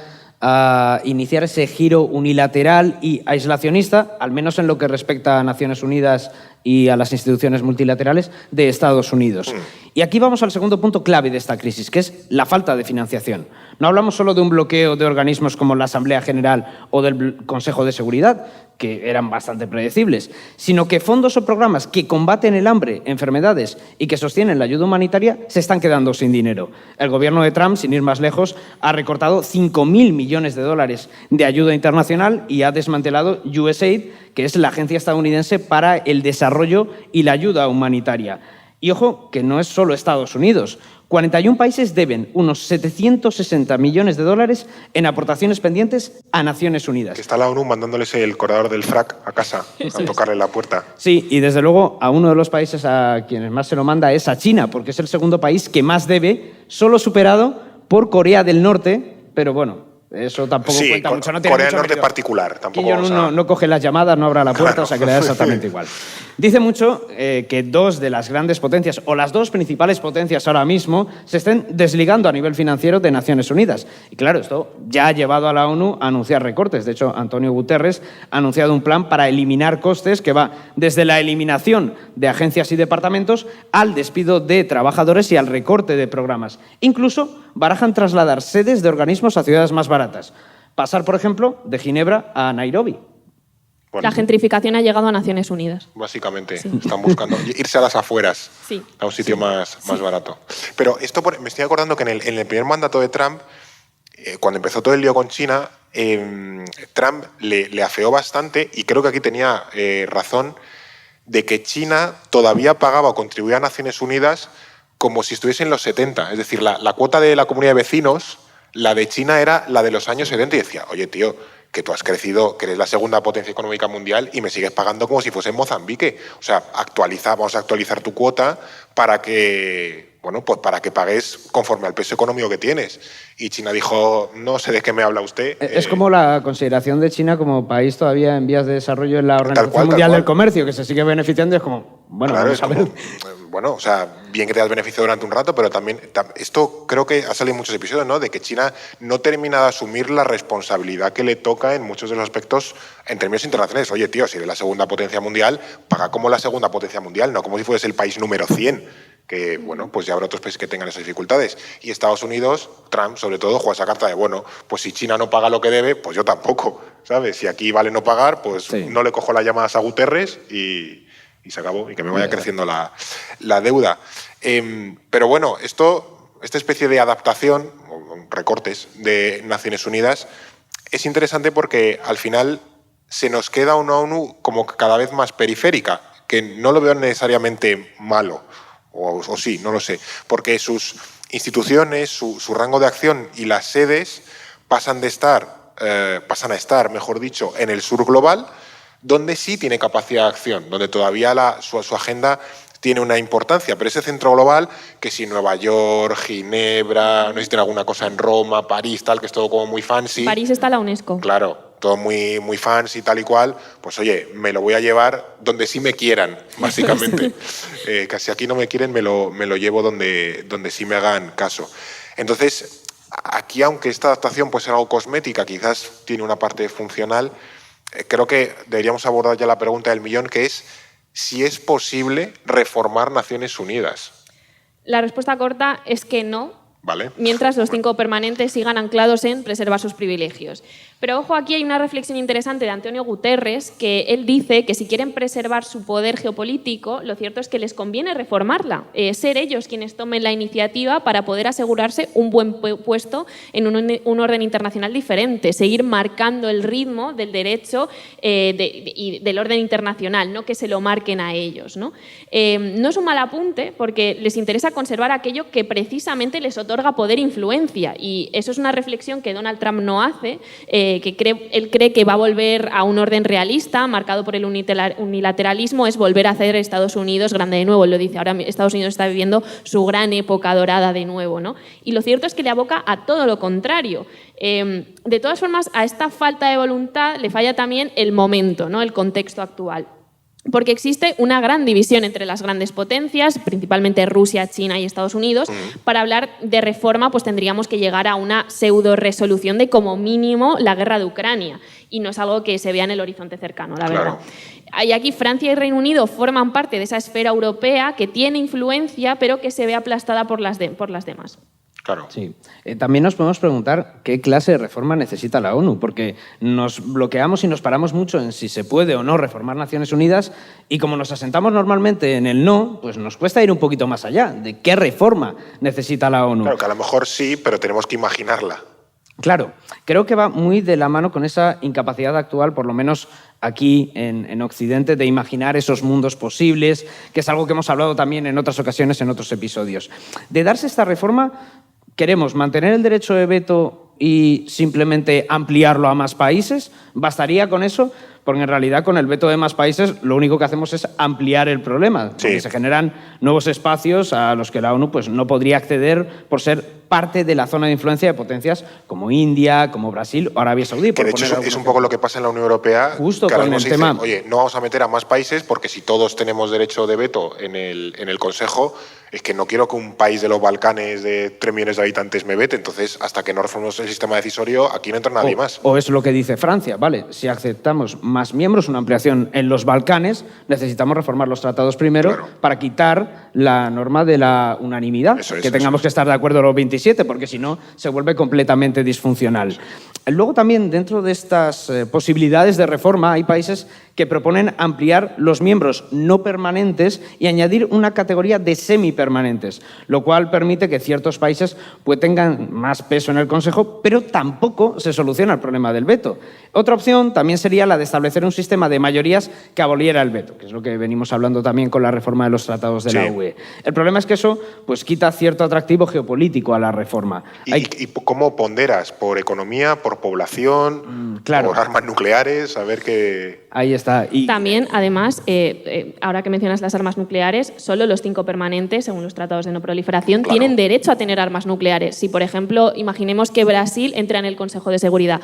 a iniciar ese giro unilateral y aislacionista, al menos en lo que respecta a Naciones Unidas y a las instituciones multilaterales de Estados Unidos. Y aquí vamos al segundo punto clave de esta crisis, que es la falta de financiación. No hablamos solo de un bloqueo de organismos como la Asamblea General o del Consejo de Seguridad, que eran bastante predecibles, sino que fondos o programas que combaten el hambre, enfermedades y que sostienen la ayuda humanitaria se están quedando sin dinero. El gobierno de Trump, sin ir más lejos, ha recortado 5.000 millones de dólares de ayuda internacional y ha desmantelado USAID, que es la agencia estadounidense para el desarrollo y la ayuda humanitaria. Y ojo, que no es solo Estados Unidos. 41 países deben unos 760 millones de dólares en aportaciones pendientes a Naciones Unidas. Que está la ONU mandándoles el corredor del frac a casa, a tocarle la puerta. Sí, y desde luego a uno de los países a quienes más se lo manda es a China, porque es el segundo país que más debe, solo superado por Corea del Norte, pero bueno, eso tampoco cuenta mucho. No tiene Corea del mucho Norte ruido. particular. Tampoco Kim Jong-un no coge las llamadas, no abre la puerta, o sea que le da exactamente igual. Dice mucho que dos de las grandes potencias, o las dos principales potencias ahora mismo, se estén desligando a nivel financiero de Naciones Unidas. Y claro, esto ya ha llevado a la ONU a anunciar recortes. De hecho, Antonio Guterres ha anunciado un plan para eliminar costes que va desde la eliminación de agencias y departamentos al despido de trabajadores y al recorte de programas. Incluso barajan trasladar sedes de organismos a ciudades más baratas. Pasar, por ejemplo, de Ginebra a Nairobi. Bueno, La gentrificación ha llegado a Naciones Unidas. básicamente, están buscando irse a las afueras, a un sitio más barato. Pero esto me estoy acordando que en el primer mandato de Trump, cuando empezó todo el lío con China, Trump le afeó bastante, y creo que aquí tenía razón, de que China todavía pagaba o contribuía a Naciones Unidas como si estuviese en los 70. Es decir, la cuota de la comunidad de vecinos, la de China era la de los años 70. Y decía, oye, tío, que tú has crecido, que eres la segunda potencia económica mundial y me sigues pagando como si fuese en Mozambique. O sea, vamos a actualizar tu cuota para que, bueno, pues para que pagues conforme al peso económico que tienes. Y China dijo, no sé de qué me habla usted. Es como la consideración de China como país todavía en vías de desarrollo en la Organización Mundial del Comercio, que se sigue beneficiando, y es como, bueno, claro, vamos a ver. Bueno, o sea, bien que te das beneficio durante un rato, pero también esto creo que ha salido en muchos episodios, ¿no? De que China no termina de asumir la responsabilidad que le toca en muchos de los aspectos en términos internacionales. Oye, tío, si eres la segunda potencia mundial, paga como la segunda potencia mundial, no como si fueses el país número 100. Que, bueno, pues ya habrá otros países que tengan esas dificultades. Y Estados Unidos, Trump, sobre todo, juega esa carta de, bueno, pues si China no paga lo que debe, pues yo tampoco, ¿sabes? Si aquí vale no pagar, pues no le cojo las llamadas a Guterres y se acabó, y que me vaya creciendo la deuda. Pero bueno, esto esta especie de adaptación, o recortes de Naciones Unidas, es interesante porque al final se nos queda una ONU como cada vez más periférica, que no lo veo necesariamente malo, o sí, no lo sé, porque sus instituciones, su rango de acción y las sedes pasan a estar, mejor dicho, en el sur global, donde sí tiene capacidad de acción, donde todavía su agenda tiene una importancia, pero ese centro global, que si Nueva York, Ginebra, no sé si tiene alguna cosa en Roma, París, tal, que es todo como muy fancy. París está la UNESCO. Claro, todo muy, muy fancy, tal y cual, pues oye, me lo voy a llevar donde sí me quieran, básicamente. Que si aquí no me quieren, me lo llevo donde sí me hagan caso. Entonces, aquí, aunque esta adaptación puede ser algo cosmética, quizás tiene una parte funcional, creo que deberíamos abordar ya la pregunta del millón, que es si es posible reformar Naciones Unidas. La respuesta corta es que no, ¿vale? Mientras los 5 permanentes sigan anclados en preservar sus privilegios. Pero ojo, aquí hay una reflexión interesante de Antonio Guterres, que él dice que si quieren preservar su poder geopolítico, lo cierto es que les conviene reformarla, ser ellos quienes tomen la iniciativa para poder asegurarse un buen puesto en un orden internacional diferente, seguir marcando el ritmo del derecho y del orden internacional, no que se lo marquen a ellos, ¿no? No es un mal apunte porque les interesa conservar aquello que precisamente les otorga poder e influencia, y eso es una reflexión que Donald Trump no hace, que él cree que va a volver a un orden realista marcado por el unilateralismo, es volver a hacer Estados Unidos grande de nuevo. Él lo dice, ahora Estados Unidos está viviendo su gran época dorada de nuevo, ¿no? Y lo cierto es que le aboca a todo lo contrario. De todas formas, a esta falta de voluntad le falla también el momento, ¿no? El contexto actual. Porque existe una gran división entre las grandes potencias, principalmente Rusia, China y Estados Unidos. Para hablar de reforma, pues tendríamos que llegar a una pseudo-resolución de, como mínimo, la guerra de Ucrania. Y no es algo que se vea en el horizonte cercano, la verdad. Y aquí Francia y Reino Unido forman parte de esa esfera europea que tiene influencia, pero que se ve aplastada por las demás. Claro. Sí. También nos podemos preguntar qué clase de reforma necesita la ONU, porque nos bloqueamos y nos paramos mucho en si se puede o no reformar Naciones Unidas, y como nos asentamos normalmente en el no, pues nos cuesta ir un poquito más allá de qué reforma necesita la ONU. Claro, que a lo mejor sí, pero tenemos que imaginarla. Claro, creo que va muy de la mano con esa incapacidad actual, por lo menos aquí en Occidente, de imaginar esos mundos posibles, que es algo que hemos hablado también en otras ocasiones, en otros episodios. De darse esta reforma, ¿queremos mantener el derecho de veto y simplemente ampliarlo a más países? ¿Bastaría con eso? Porque en realidad con el veto de más países lo único que hacemos es ampliar el problema, porque se generan nuevos espacios a los que la ONU pues, no podría acceder por ser parte de la zona de influencia de potencias como India, como Brasil o Arabia Saudí. Que de hecho es un poco lo que pasa en la Unión Europea. Justo que con el tema. Dicen, oye, no vamos a meter a más países porque si todos tenemos derecho de veto en el Consejo, es que no quiero que un país de los Balcanes de 3 millones de habitantes me vete, entonces hasta que no reformemos el sistema decisorio aquí no entra nadie más. O es lo que dice Francia, vale, si aceptamos más miembros, una ampliación en los Balcanes, necesitamos reformar los tratados primero para quitar la norma de la unanimidad, tengamos que estar de acuerdo los 27, porque si no se vuelve completamente disfuncional. Luego también dentro de estas posibilidades de reforma hay países que proponen ampliar los miembros no permanentes y añadir una categoría de semipermanentes, lo cual permite que ciertos países pues, tengan más peso en el Consejo, pero tampoco se soluciona el problema del veto. Otra opción también sería la de establecer un sistema de mayorías que aboliera el veto, que es lo que venimos hablando también con la reforma de los tratados de la UE. El problema es que eso pues, quita cierto atractivo geopolítico a la reforma. ¿Y cómo ponderas? ¿Por economía, por población, por armas nucleares? A ver qué... Ahí está. Y también, además, ahora que mencionas las armas nucleares, solo los 5 permanentes, según los tratados de no proliferación, tienen derecho a tener armas nucleares. Si, por ejemplo, imaginemos que Brasil entra en el Consejo de Seguridad,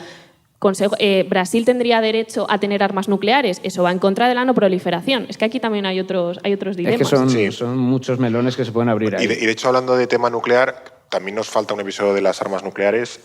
¿Brasil tendría derecho a tener armas nucleares? Eso va en contra de la no proliferación. Es que aquí también hay otros dilemas. Es que son muchos melones que se pueden abrir ahí. Y de hecho, hablando de tema nuclear, también nos falta un episodio de las armas nucleares.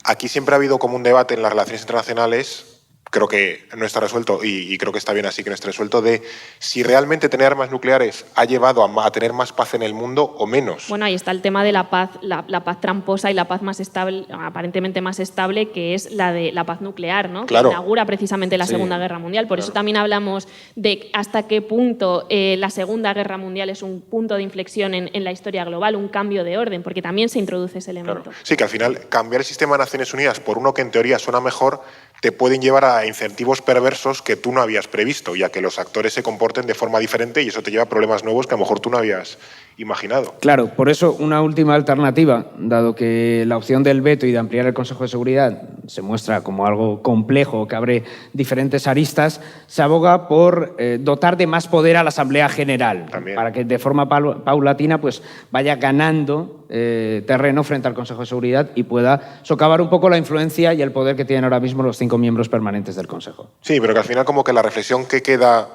Aquí siempre ha habido como un debate en las relaciones internacionales creo que no está resuelto y creo que está bien así que no esté resuelto, de si realmente tener armas nucleares ha llevado a tener más paz en el mundo o menos. Bueno, ahí está el tema de la paz, la paz tramposa y la paz más estable, aparentemente más estable, que es la de la paz nuclear, ¿no? Claro. Que inaugura precisamente la Segunda Guerra Mundial. Por eso también hablamos de hasta qué punto la Segunda Guerra Mundial es un punto de inflexión en la historia global, un cambio de orden, porque también se introduce ese elemento. Claro. Sí, que al final cambiar el sistema de Naciones Unidas por uno que en teoría suena mejor te pueden llevar a incentivos perversos que tú no habías previsto, ya que los actores se comporten de forma diferente y eso te lleva a problemas nuevos que a lo mejor tú no habías imaginado. Claro, por eso una última alternativa, dado que la opción del veto y de ampliar el Consejo de Seguridad se muestra como algo complejo que abre diferentes aristas, se aboga por dotar de más poder a la Asamblea General, también, para que de forma paulatina pues, vaya ganando terreno frente al Consejo de Seguridad y pueda socavar un poco la influencia y el poder que tienen ahora mismo los 5 miembros permanentes del Consejo. Sí, pero que al final como que la reflexión que queda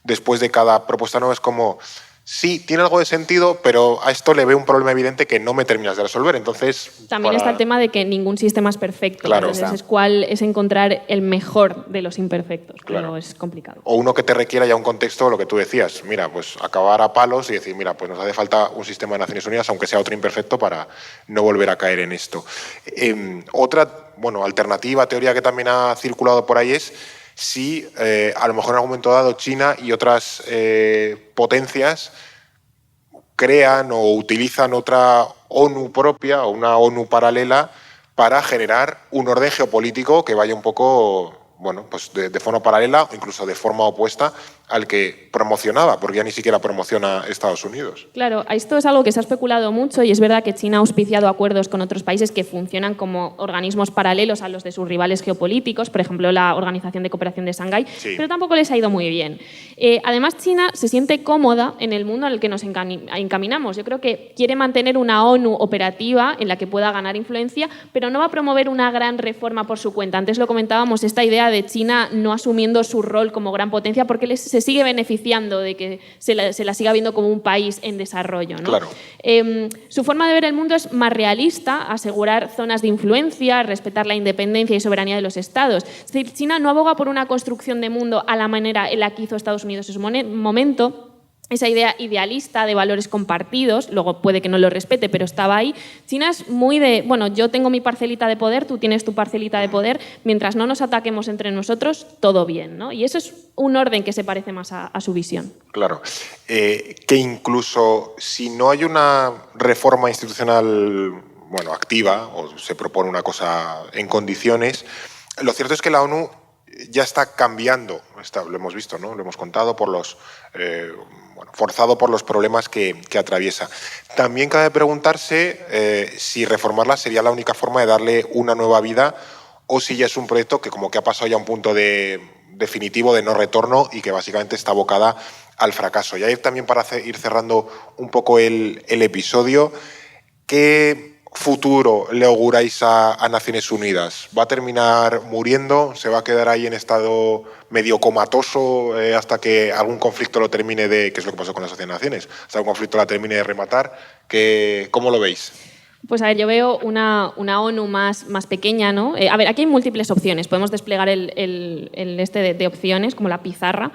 después de cada propuesta nueva es como, sí, tiene algo de sentido, pero a esto le veo un problema evidente que no me terminas de resolver. Entonces, también está el tema de que ningún sistema es perfecto. Claro, entonces es encontrar el mejor de los imperfectos, claro, pero es complicado. O uno que te requiera ya un contexto, lo que tú decías, mira, pues acabar a palos y decir, mira, pues nos hace falta un sistema de Naciones Unidas, aunque sea otro imperfecto, para no volver a caer en esto. Otra, alternativa, teoría que también ha circulado por ahí es si a lo mejor en algún momento dado China y otras potencias crean o utilizan otra ONU propia o una ONU paralela para generar un orden geopolítico que vaya un poco, pues de forma paralela o incluso de forma opuesta al que promocionaba, porque ya ni siquiera promociona Estados Unidos. Claro, esto es algo que se ha especulado mucho y es verdad que China ha auspiciado acuerdos con otros países que funcionan como organismos paralelos a los de sus rivales geopolíticos, por ejemplo la Organización de Cooperación de Shanghái, sí, pero tampoco les ha ido muy bien. Además, China se siente cómoda en el mundo en el que nos encaminamos. Yo creo que quiere mantener una ONU operativa en la que pueda ganar influencia, pero no va a promover una gran reforma por su cuenta. Antes lo comentábamos, esta idea de China no asumiendo su rol como gran potencia porque se sigue beneficiando de que se la siga viendo como un país en desarrollo, ¿no? Claro. Su forma de ver el mundo es más realista, asegurar zonas de influencia, respetar la independencia y soberanía de los estados. Es decir, China no aboga por una construcción de mundo a la manera en la que hizo Estados Unidos en su momento. Esa idea idealista de valores compartidos, luego puede que no lo respete, pero estaba ahí. China es muy de, yo tengo mi parcelita de poder, tú tienes tu parcelita de poder, mientras no nos ataquemos entre nosotros, todo bien, ¿no? Y eso es un orden que se parece más a su visión. Claro. Que incluso si no hay una reforma institucional activa o se propone una cosa en condiciones, lo cierto es que la ONU ya está cambiando, lo hemos visto, ¿no? Lo hemos contado por los forzado por los problemas que atraviesa. También cabe preguntarse si reformarla sería la única forma de darle una nueva vida o si ya es un proyecto que como que ha pasado ya a un punto definitivo de no retorno y que básicamente está abocada al fracaso. Y ahí también para ir cerrando un poco el episodio, ¿qué futuro le auguráis a Naciones Unidas? ¿Va a terminar muriendo? ¿Se va a quedar ahí en estado medio comatoso hasta que algún conflicto lo termine que es lo que pasó con la Sociedad de Naciones, hasta algún conflicto la termine de rematar? ¿Cómo lo veis? Pues a ver, yo veo una ONU más pequeña, ¿no? Aquí hay múltiples opciones. Podemos desplegar de opciones, como la pizarra.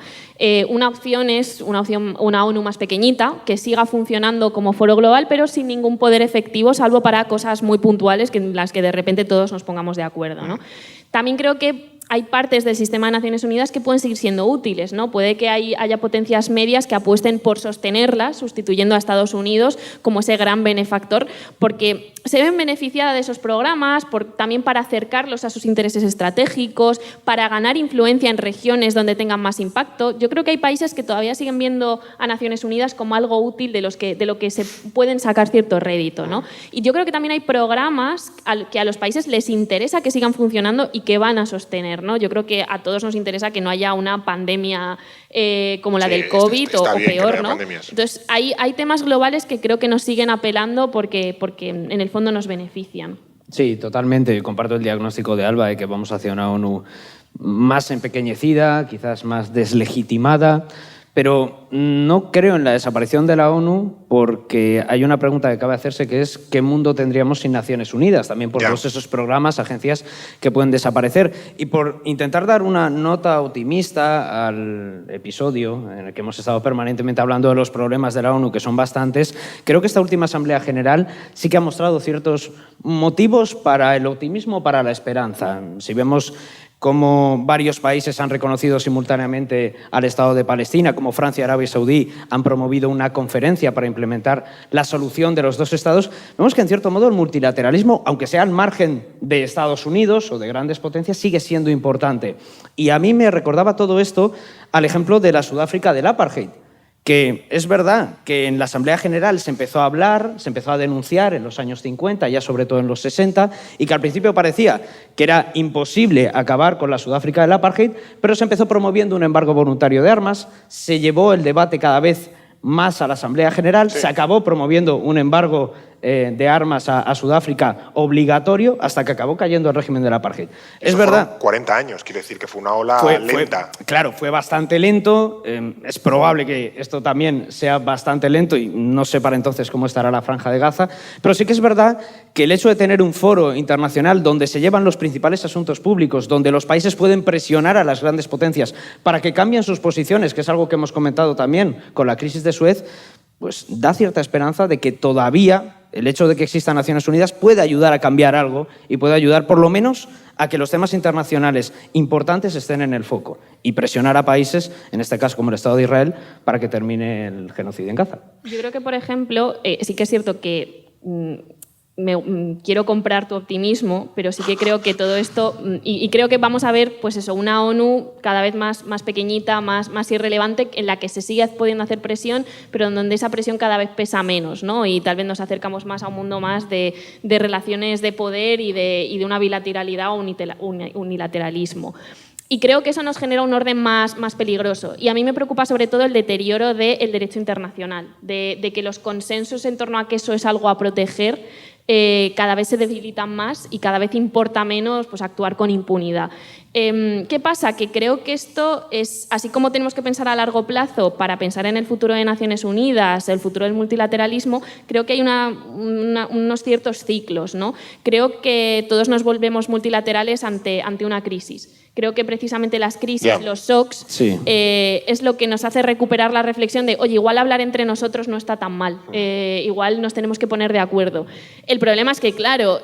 Una opción es una ONU más pequeñita, que siga funcionando como foro global, pero sin ningún poder efectivo, salvo para cosas muy puntuales en las que de repente todos nos pongamos de acuerdo, ¿no? También creo que hay partes del sistema de Naciones Unidas que pueden seguir siendo útiles, ¿no? Puede que haya potencias medias que apuesten por sostenerlas, sustituyendo a Estados Unidos como ese gran benefactor, porque se ven beneficiadas de esos programas, también para acercarlos a sus intereses estratégicos, para ganar influencia en regiones donde tengan más impacto. Yo creo que hay países que todavía siguen viendo a Naciones Unidas como algo útil de lo que se pueden sacar cierto rédito, ¿no? Y yo creo que también hay programas que a los países les interesa que sigan funcionando y que van a sostener, ¿no? Yo creo que a todos nos interesa que no haya una pandemia como la del COVID o peor, ¿no? Entonces, hay temas globales que creo que nos siguen apelando porque en el fondo nos benefician. Sí, totalmente. Comparto el diagnóstico de Alba de que vamos hacia una ONU más empequeñecida, quizás más deslegitimada, Pero no creo en la desaparición de la ONU porque hay una pregunta que cabe hacerse, que es ¿qué mundo tendríamos sin Naciones Unidas? También por todos esos programas, agencias que pueden desaparecer. Y por intentar dar una nota optimista al episodio en el que hemos estado permanentemente hablando de los problemas de la ONU, que son bastantes, creo que esta última Asamblea General sí que ha mostrado ciertos motivos para el optimismo, para la esperanza. Si vemos cómo varios países han reconocido simultáneamente al Estado de Palestina, como Francia y Arabia Saudí han promovido una conferencia para implementar la solución de los dos estados, vemos que en cierto modo el multilateralismo, aunque sea al margen de Estados Unidos o de grandes potencias, sigue siendo importante. Y a mí me recordaba todo esto al ejemplo de la Sudáfrica del apartheid, que es verdad que en la Asamblea General se empezó a hablar, se empezó a denunciar en los años 50, ya sobre todo en los 60, y que al principio parecía que era imposible acabar con la Sudáfrica del apartheid, pero se empezó promoviendo un embargo voluntario de armas, se llevó el debate cada vez más a la Asamblea General, se acabó promoviendo un embargo de armas a Sudáfrica obligatorio hasta que acabó cayendo el régimen del apartheid. Eso es verdad. 40 años, quiere decir que fue una ola lenta. Claro, fue bastante lento. Es probable que esto también sea bastante lento y no sé para entonces cómo estará la Franja de Gaza. Pero sí que es verdad que el hecho de tener un foro internacional donde se llevan los principales asuntos públicos, donde los países pueden presionar a las grandes potencias para que cambien sus posiciones, que es algo que hemos comentado también con la crisis de Suez, pues da cierta esperanza de que todavía el hecho de que existan Naciones Unidas puede ayudar a cambiar algo y puede ayudar por lo menos a que los temas internacionales importantes estén en el foco y presionar a países, en este caso como el Estado de Israel, para que termine el genocidio en Gaza. Yo creo que, por ejemplo, sí que es cierto que quiero comprar tu optimismo, pero sí que creo que todo esto, y creo que vamos a ver pues eso, una ONU cada vez más pequeñita, más irrelevante, en la que se sigue pudiendo hacer presión, pero en donde esa presión cada vez pesa menos, ¿no? Y tal vez nos acercamos más a un mundo más de relaciones de poder y de una bilateralidad o unilateralismo. Y creo que eso nos genera un orden más peligroso. Y a mí me preocupa sobre todo el deterioro del derecho internacional, de que los consensos en torno a que eso es algo a proteger cada vez se debilitan más y cada vez importa menos pues, actuar con impunidad. ¿Qué pasa? Que creo que esto es, así como tenemos que pensar a largo plazo para pensar en el futuro de Naciones Unidas, el futuro del multilateralismo, creo que hay unos ciertos ciclos, ¿no? Creo que todos nos volvemos multilaterales ante una crisis. Creo que precisamente las crisis, los shocks, es lo que nos hace recuperar la reflexión de, oye, igual hablar entre nosotros no está tan mal, igual nos tenemos que poner de acuerdo. El problema es que, claro,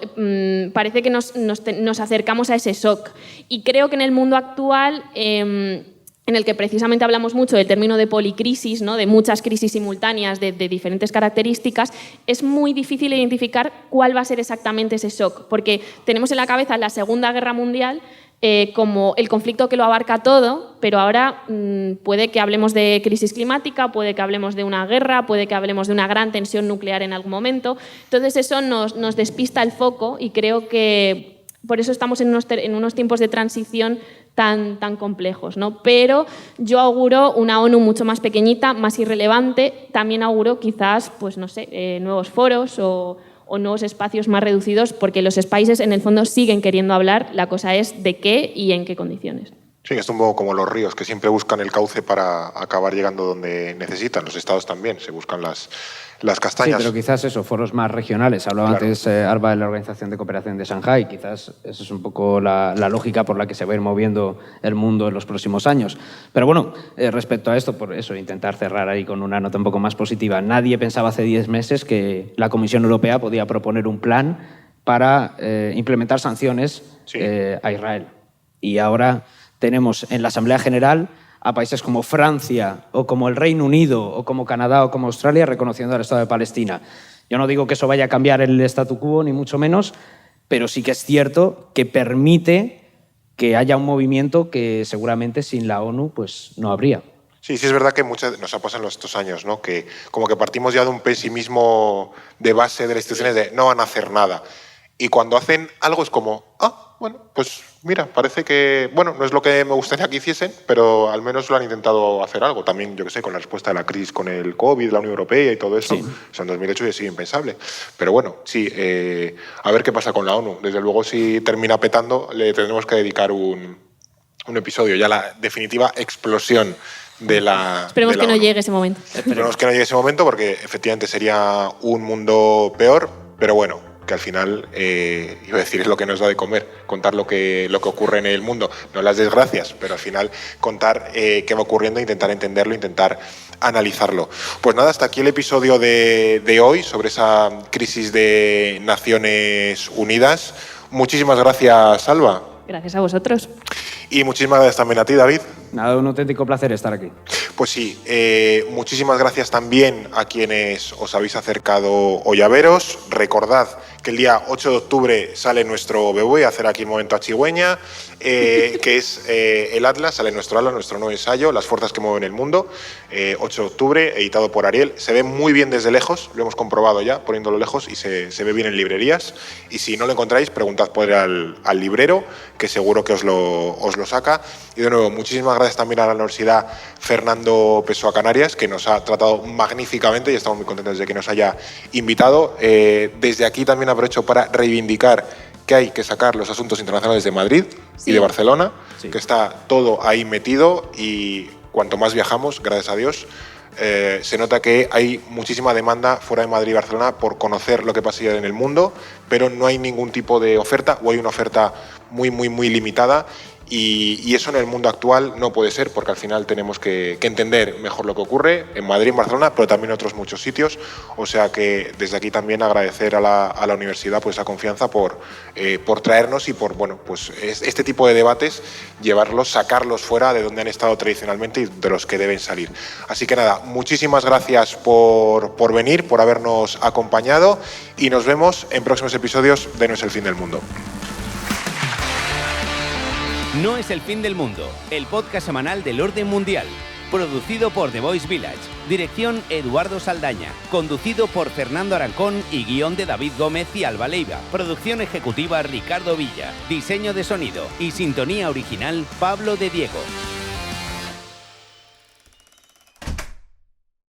parece que nos acercamos a ese shock. Y creo que en el mundo actual, en el que precisamente hablamos mucho del término de policrisis, ¿no? De muchas crisis simultáneas de diferentes características, es muy difícil identificar cuál va a ser exactamente ese shock, porque tenemos en la cabeza la Segunda Guerra Mundial como el conflicto que lo abarca todo, pero ahora puede que hablemos de crisis climática, puede que hablemos de una guerra, puede que hablemos de una gran tensión nuclear en algún momento. Entonces eso nos despista el foco y creo que por eso estamos en unos tiempos de transición tan complejos, ¿no? Pero yo auguro una ONU mucho más pequeñita, más irrelevante. También auguro quizás, pues no sé, nuevos foros o nuevos espacios más reducidos, porque los países en el fondo siguen queriendo hablar, la cosa es de qué y en qué condiciones. Sí, es un poco como los ríos, que siempre buscan el cauce para acabar llegando donde necesitan. Los estados también se buscan las castañas. Sí, pero quizás eso, foros más regionales. Hablaba antes Arba de la Organización de Cooperación de Shanghái. Quizás esa es un poco la lógica por la que se va a ir moviendo el mundo en los próximos años. Pero bueno, respecto a esto, por eso, intentar cerrar ahí con una nota un poco más positiva. Nadie pensaba hace 10 meses que la Comisión Europea podía proponer un plan para implementar sanciones a Israel. Y ahora tenemos en la Asamblea General a países como Francia o como el Reino Unido o como Canadá o como Australia reconociendo al Estado de Palestina. Yo no digo que eso vaya a cambiar el statu quo, ni mucho menos, pero sí que es cierto que permite que haya un movimiento que seguramente sin la ONU pues, no habría. Sí, es verdad que nos ha pasado en estos años, ¿no? Que como que partimos ya de un pesimismo de base de las instituciones de no van a hacer nada. Y cuando hacen algo es como, bueno, pues mira, parece que, bueno, no es lo que me gustaría que hiciesen, pero al menos lo han intentado hacer algo. También, yo qué sé, con la respuesta de la crisis con el COVID, la Unión Europea y todo eso. Sí. O sea, en 2008 ya sigue impensable. Pero bueno, sí, a ver qué pasa con la ONU. Desde luego, si termina petando, le tendremos que dedicar un un episodio, ya la definitiva explosión de la... Esperemos de la que no ONU. llegue ese momento. Esperemos que no llegue ese momento porque efectivamente sería un mundo peor, pero bueno, que al final, iba a decir, es lo que nos da de comer, contar lo que ocurre en el mundo, no las desgracias, pero al final contar qué va ocurriendo, intentar entenderlo, intentar analizarlo. Pues nada, hasta aquí el episodio de hoy sobre esa crisis de Naciones Unidas. Muchísimas gracias, Alba. Gracias a vosotros. Y muchísimas gracias también a ti, David. Nada, un auténtico placer estar aquí. Pues sí, muchísimas gracias también a quienes os habéis acercado hoy a veros. Recordad que el día 8 de octubre sale nuestro BBVA, hacer aquí un momento a Chigüeña, que es el Atlas, sale nuestro Atlas, nuestro nuevo ensayo, Las fuerzas que mueven el mundo, 8 de octubre, editado por Ariel. Se ve muy bien desde lejos, lo hemos comprobado ya, poniéndolo lejos, y se ve bien en librerías. Y si no lo encontráis, preguntad por él al librero, que seguro que os lo saca. Y de nuevo, muchísimas gracias también a la Universidad Fernando Pessoa Canarias, que nos ha tratado magníficamente y estamos muy contentos de que nos haya invitado. Desde aquí también aprovecho para reivindicar que hay que sacar los asuntos internacionales de Madrid y de Barcelona, que está todo ahí metido y cuanto más viajamos, gracias a Dios, se nota que hay muchísima demanda fuera de Madrid y Barcelona por conocer lo que pasa en el mundo, pero no hay ningún tipo de oferta o hay una oferta muy, muy, muy limitada. Y eso en el mundo actual no puede ser porque al final tenemos que entender mejor lo que ocurre en Madrid, en Barcelona, pero también en otros muchos sitios. O sea que desde aquí también agradecer a la universidad pues esa confianza por traernos y por pues este tipo de debates, llevarlos, sacarlos fuera de donde han estado tradicionalmente y de los que deben salir. Así que nada, muchísimas gracias por venir, por habernos acompañado y nos vemos en próximos episodios de No es el fin del mundo. No es el fin del mundo, el podcast semanal del orden mundial. Producido por The Voice Village. Dirección Eduardo Saldaña. Conducido por Fernando Arancón y guión de David Gómez y Alba Leiva. Producción ejecutiva Ricardo Villa. Diseño de sonido y sintonía original Pablo de Diego.